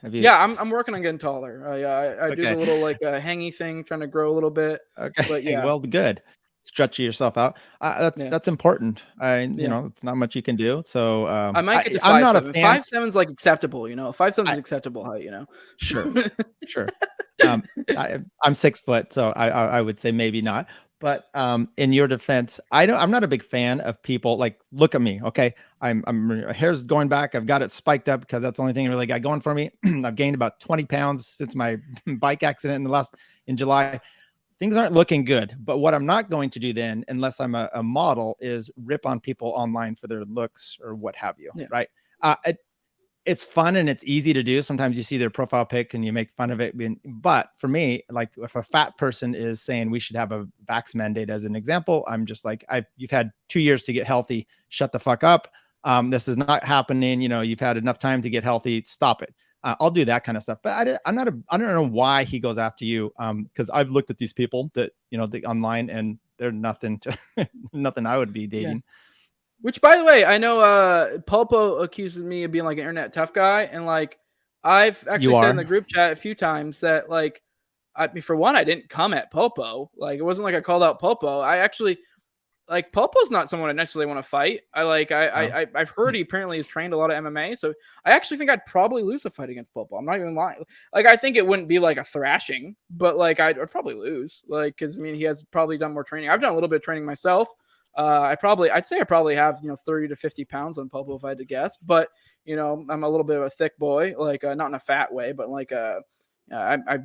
Yeah, I'm working on getting taller. I do the little like hangy thing, trying to grow a little bit.
Okay.
But yeah.
Well, good. Stretch yourself out. That's important. It's not much you can do. So
I might get to 5'7".
I'm not a fan.
5'7" is like acceptable, 5'7" is acceptable height,
Sure. I'm 6 foot, so I would say maybe not. But in your defense, I'm not a big fan of people like, look at me. Okay. I'm hair's going back. I've got it spiked up because that's the only thing I really got going for me. I've gained about 20 pounds since my bike accident in July. Things aren't looking good. But what I'm not going to do then, unless I'm a model, is rip on people online for their looks or what have you. Yeah. Right. It's fun and it's easy to do. Sometimes you see their profile pic and you make fun of it. But for me, like if a fat person is saying we should have a vax mandate as an example, I'm just like, you've had 2 years to get healthy. Shut the fuck up. This is not happening. You've had enough time to get healthy. Stop it. I'll do that kind of stuff. But I don't know why he goes after you. Because I've looked at these people that, online, and they're nothing I would be dating. Yeah.
Which, by the way, I know Pulpo accuses me of being like an internet tough guy, and like I've actually said in the group chat a few times that like, for one, I didn't come at Pulpo. Like, it wasn't like I called out Pulpo. I actually like Pulpo's not someone I necessarily want to fight. I've heard he apparently has trained a lot of MMA, so I actually think I'd probably lose a fight against Pulpo. I'm not even lying. Like, I think it wouldn't be like a thrashing, but like I'd probably lose. Like, because I mean, he has probably done more training. I've done a little bit of training myself. I'd say I probably have 30 to 50 pounds on Pulpo if I had to guess, but I'm a little bit of a thick boy, like not in a fat way, but like I've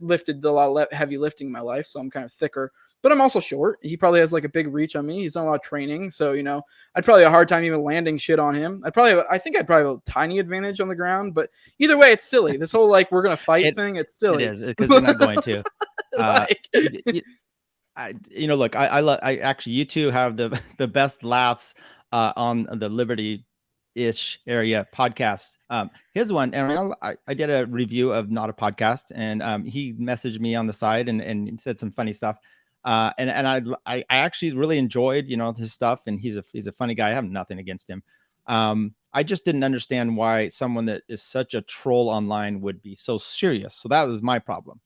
lifted a lot of heavy lifting in my life, so I'm kind of thicker, but I'm also short. He probably has like a big reach on me. He's done a lot of training, so I'd probably have a hard time even landing shit on him. I think I'd probably have a tiny advantage on the ground, but either way, it's silly. This whole like we're gonna fight thing, it's silly.
It is, because you're not going to.
Like,
Look, I actually, you two have the best laughs on the Liberty-ish area podcast. His one, and I did a review of Not a Podcast, and he messaged me on the side and said some funny stuff. And I actually really enjoyed, his stuff, and he's a funny guy. I have nothing against him. I just didn't understand why someone that is such a troll online would be so serious. So that was my problem.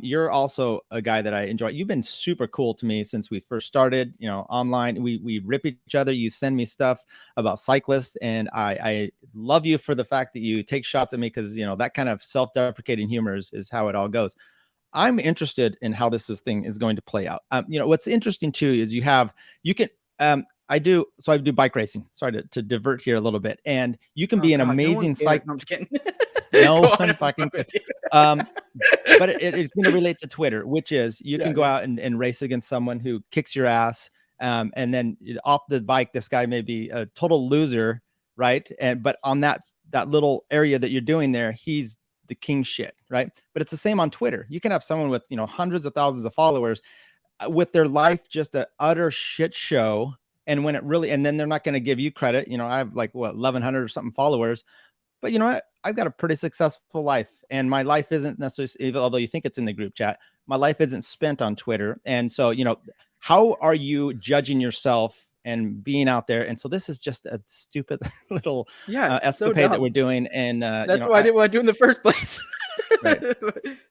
You're also a guy that I enjoy. You've been super cool to me since we first started, online. We rip each other. You send me stuff about cyclists, and I love you for the fact that you take shots at me, because, that kind of self-deprecating humor is how it all goes. I'm interested in how this thing is going to play out. What's interesting too is I do bike racing. Sorry to divert here a little bit. And you can be an amazing cyclist.
No, I'm just kidding.
No one fucking cares. But it's going to relate to Twitter, which is you can go out and race against someone who kicks your ass. And then off the bike, this guy may be a total loser, right? But on that little area that you're doing there, he's the king shit, right? But it's the same on Twitter. You can have someone with hundreds of thousands of followers with their life just an utter shit show. And when it really, and then they're not going to give you credit. I have 1,100 or something followers, but you know what? I've got a pretty successful life, and my life isn't necessarily, although you think it's in the group chat, my life isn't spent on Twitter. And so, how are you judging yourself and being out there? And so this is just a stupid little escapade that we're doing. And
that's why I didn't want to do it in the first place. Right.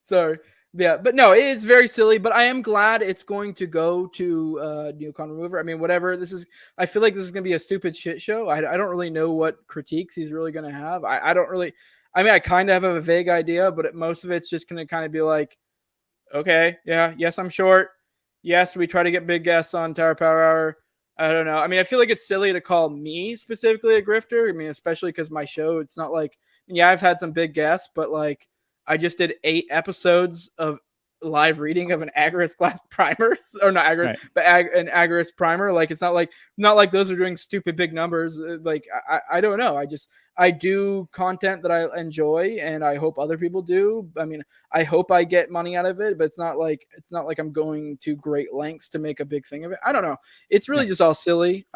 Sorry. Yeah, but no, it is very silly, but I am glad it's going to go to Neocon Remover. I mean, whatever this is, I feel like this is going to be a stupid shit show. I don't really know what critiques he's really going to have. I kind of have a vague idea, but most of it's just going to kind of be like, okay, yeah, yes, I'm short. Yes, we try to get big guests on Tower Power Hour. I don't know. I mean, I feel like it's silly to call me specifically a grifter. I mean, especially because my show, it's not like, I've had some big guests, but like, I just did 8 episodes of live reading of an Agarist class primer, or not Agarist, right, but an Agarist primer. Like, it's not like those are doing stupid big numbers. Like, I don't know. I do content that I enjoy, and I hope other people do. I mean, I hope I get money out of it, but it's not like I'm going to great lengths to make a big thing of it. I don't know. It's really just all silly.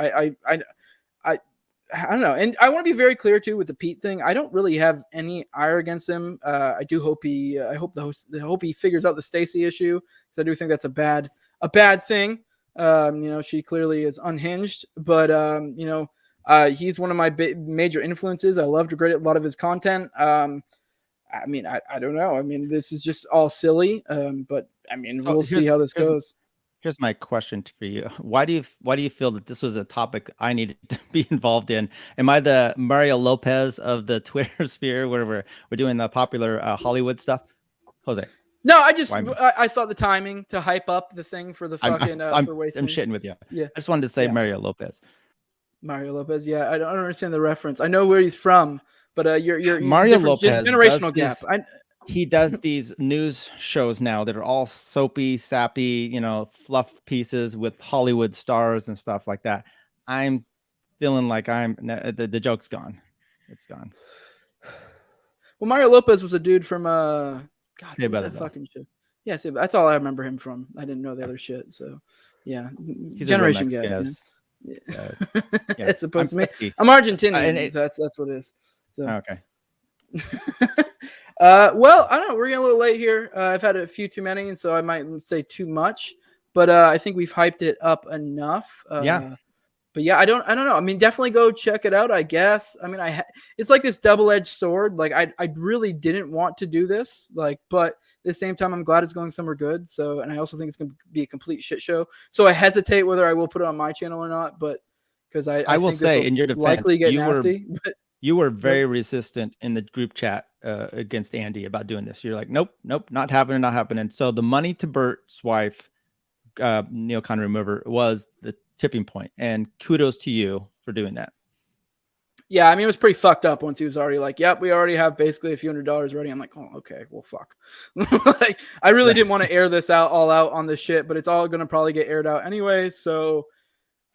I don't know. And I want to be very clear too with the Pete thing. I don't really have any ire against him. I do hope he figures out the Stacy issue, because I do think that's a bad thing. She clearly is unhinged, but he's one of my major influences. I loved a lot of his content. I don't know. I mean, this is just all silly. But I mean, we'll see how this goes.
Here's my question for you. Why do you feel that this was a topic I needed to be involved in? Am I the Mario Lopez of the Twitter sphere, where we're doing the popular Hollywood stuff? Jose.
No, I thought the timing to hype up the thing for the fucking for wasting.
I'm shitting with you.
Yeah.
I just wanted to say Mario Lopez.
Mario Lopez. Yeah, I don't understand the reference. I know where he's from, but you're
Mario Lopez
generational gap.
He does these news shows now that are all soapy, sappy, fluff pieces with Hollywood stars and stuff like that. I'm feeling like the joke's gone. It's gone.
Well, Mario Lopez was a dude from God,
that
fucking shit. Yeah, that's all I remember him from. I didn't know the other shit. So, yeah,
he's
generation
gap.
Yeah. It's supposed to be. I'm Argentinian, so that's what it is. So.
Okay.
Well, I don't know. We're getting a little late here. I've had a few too many, and so I might say too much. But I think we've hyped it up enough. But yeah, I don't know. I mean, definitely go check it out, I guess. I mean, it's like this double-edged sword. Like, I really didn't want to do this. Like, but at the same time, I'm glad it's going somewhere good. So, and I also think it's going to be a complete shit show. So I hesitate whether I will put it on my channel or not. But because I
will say, in your defense,
likely get nasty.
You were very resistant in the group chat against Andy about doing this. You're like, nope, not happening. So the money to Bert's wife, Neocon Remover, was the tipping point. And kudos to you for doing that.
Yeah, I mean, it was pretty fucked up once he was already like, yep, we already have basically a few $100s ready. I'm like, oh, okay, well, fuck. Like, I really didn't want to air this all out on this shit, but it's all going to probably get aired out anyway. So,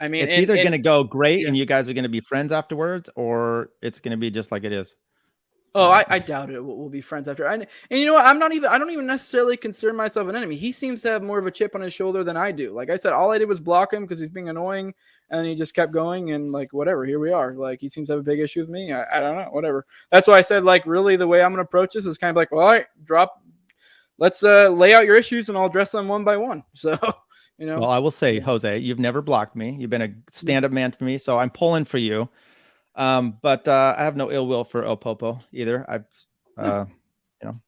I mean,
it's either going to go great and you guys are going to be friends afterwards, or it's going to be just like it is.
Oh, I doubt it. We'll be friends after. And you know what? I don't even necessarily consider myself an enemy. He seems to have more of a chip on his shoulder than I do. Like I said, all I did was block him because he's being annoying, and he just kept going. And like whatever, here we are. Like he seems to have a big issue with me. I don't know. Whatever. That's why I said like really the way I'm gonna approach this is kind of like, well, all right, let's lay out your issues and I'll address them one by one. So you know.
Well, I will say, Jose, you've never blocked me. You've been a stand-up man for me, so I'm pulling for you. But I have no ill will for Opopo either. I've, you know.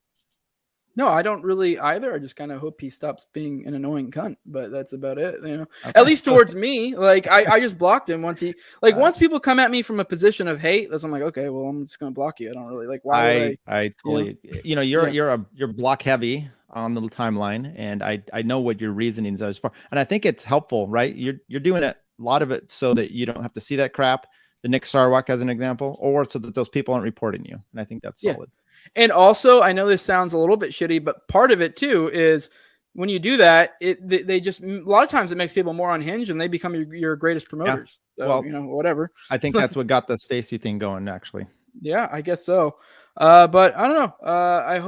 No, I don't really either. I just kind of hope he stops being an annoying cunt, but that's about it. You know,
Okay.
at least towards me. Like I just blocked him once once people come at me from a position of hate, that's I'm like, okay, well, I'm just gonna block you. I don't really like why
I totally, you're block heavy on the timeline, and I know what your reasonings are as far, and I think it's helpful, right? You're doing a lot of it so that you don't have to see that crap. The Nick Sarwak as an example, or so that those people aren't reporting you. And I think that's solid.
And also, I know this sounds a little bit shitty, but part of it too is when you do that, they just a lot of times it makes people more unhinged and they become your greatest promoters. Yeah. So, well, whatever.
I think that's what got the Stacy thing going, actually.
Yeah, I guess so. But I don't know. I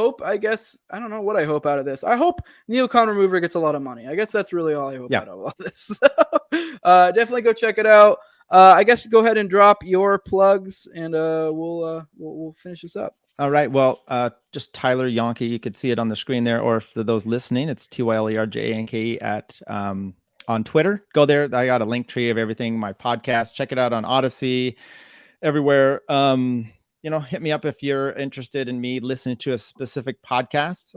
don't know what I hope out of this. I hope Neocon Remover gets a lot of money. I guess that's really all I hope out of all this. Definitely go check it out. I guess go ahead and drop your plugs, and we'll finish this up.
All right. Well, just Tyler Janke. You could see it on the screen there, or for those listening, it's TYLERJANKE at on Twitter. Go there. I got a link tree of everything. My podcast. Check it out on Odyssey, everywhere. Hit me up if you're interested in me listening to a specific podcast.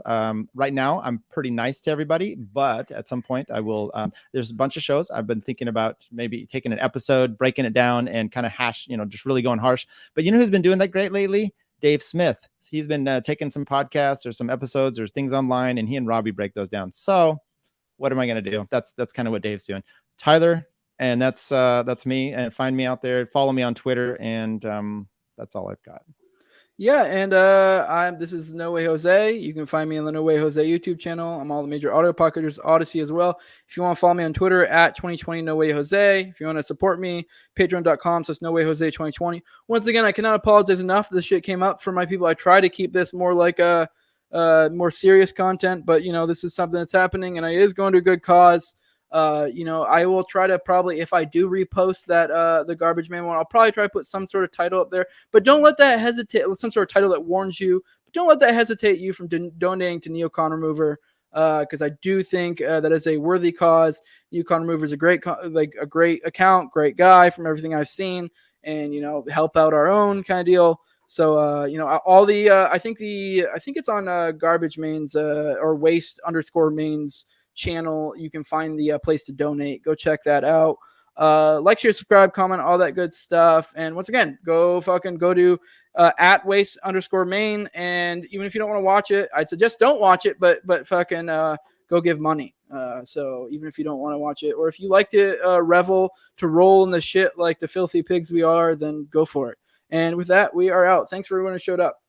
Right now, I'm pretty nice to everybody, but at some point I will, there's a bunch of shows I've been thinking about maybe taking an episode, breaking it down and kind of just really going harsh. But you know who's been doing that great lately? Dave Smith. He's been taking some podcasts or some episodes or things online, and he and Robbie break those down. So what am I going to do? That's kind of what Dave's doing. Tyler, and that's me. And find me out there. Follow me on Twitter, and that's all I've got.
Yeah, and this is No Way Jose. You can find me on the No Way Jose YouTube channel. I'm all the major audio podcasters, Odyssey as well. If you want to follow me on Twitter at 2020 No Way Jose. If you want to support me, patreon.com/No Way Jose 2020. Once again, I cannot apologize enough. This shit came up for my people. I try to keep this more like a more serious content, but this is something that's happening, and it is going to a good cause. I will try to probably, if I do repost that the Garbage Man one, I'll probably try to put some sort of title up there. But don't let that hesitate. Some sort of title that warns you. But don't let that hesitate you from donating to Neocon Remover, because I do think that is a worthy cause. Neocon Remover is a great account, great guy from everything I've seen, and help out our own kind of deal. So all the I think it's on Garbage Man's or Waste_Mains channel. You can find the place to donate. Go check that out. Like, share, subscribe, comment, all that good stuff. And once again, go to at Waste_Main. And even if you don't want to watch it, I'd suggest don't watch it, but fucking go give money. So even if you don't want to watch it, or if you like to roll in the shit like the filthy pigs we are, then go for it. And with that, we are out. Thanks for everyone who showed up.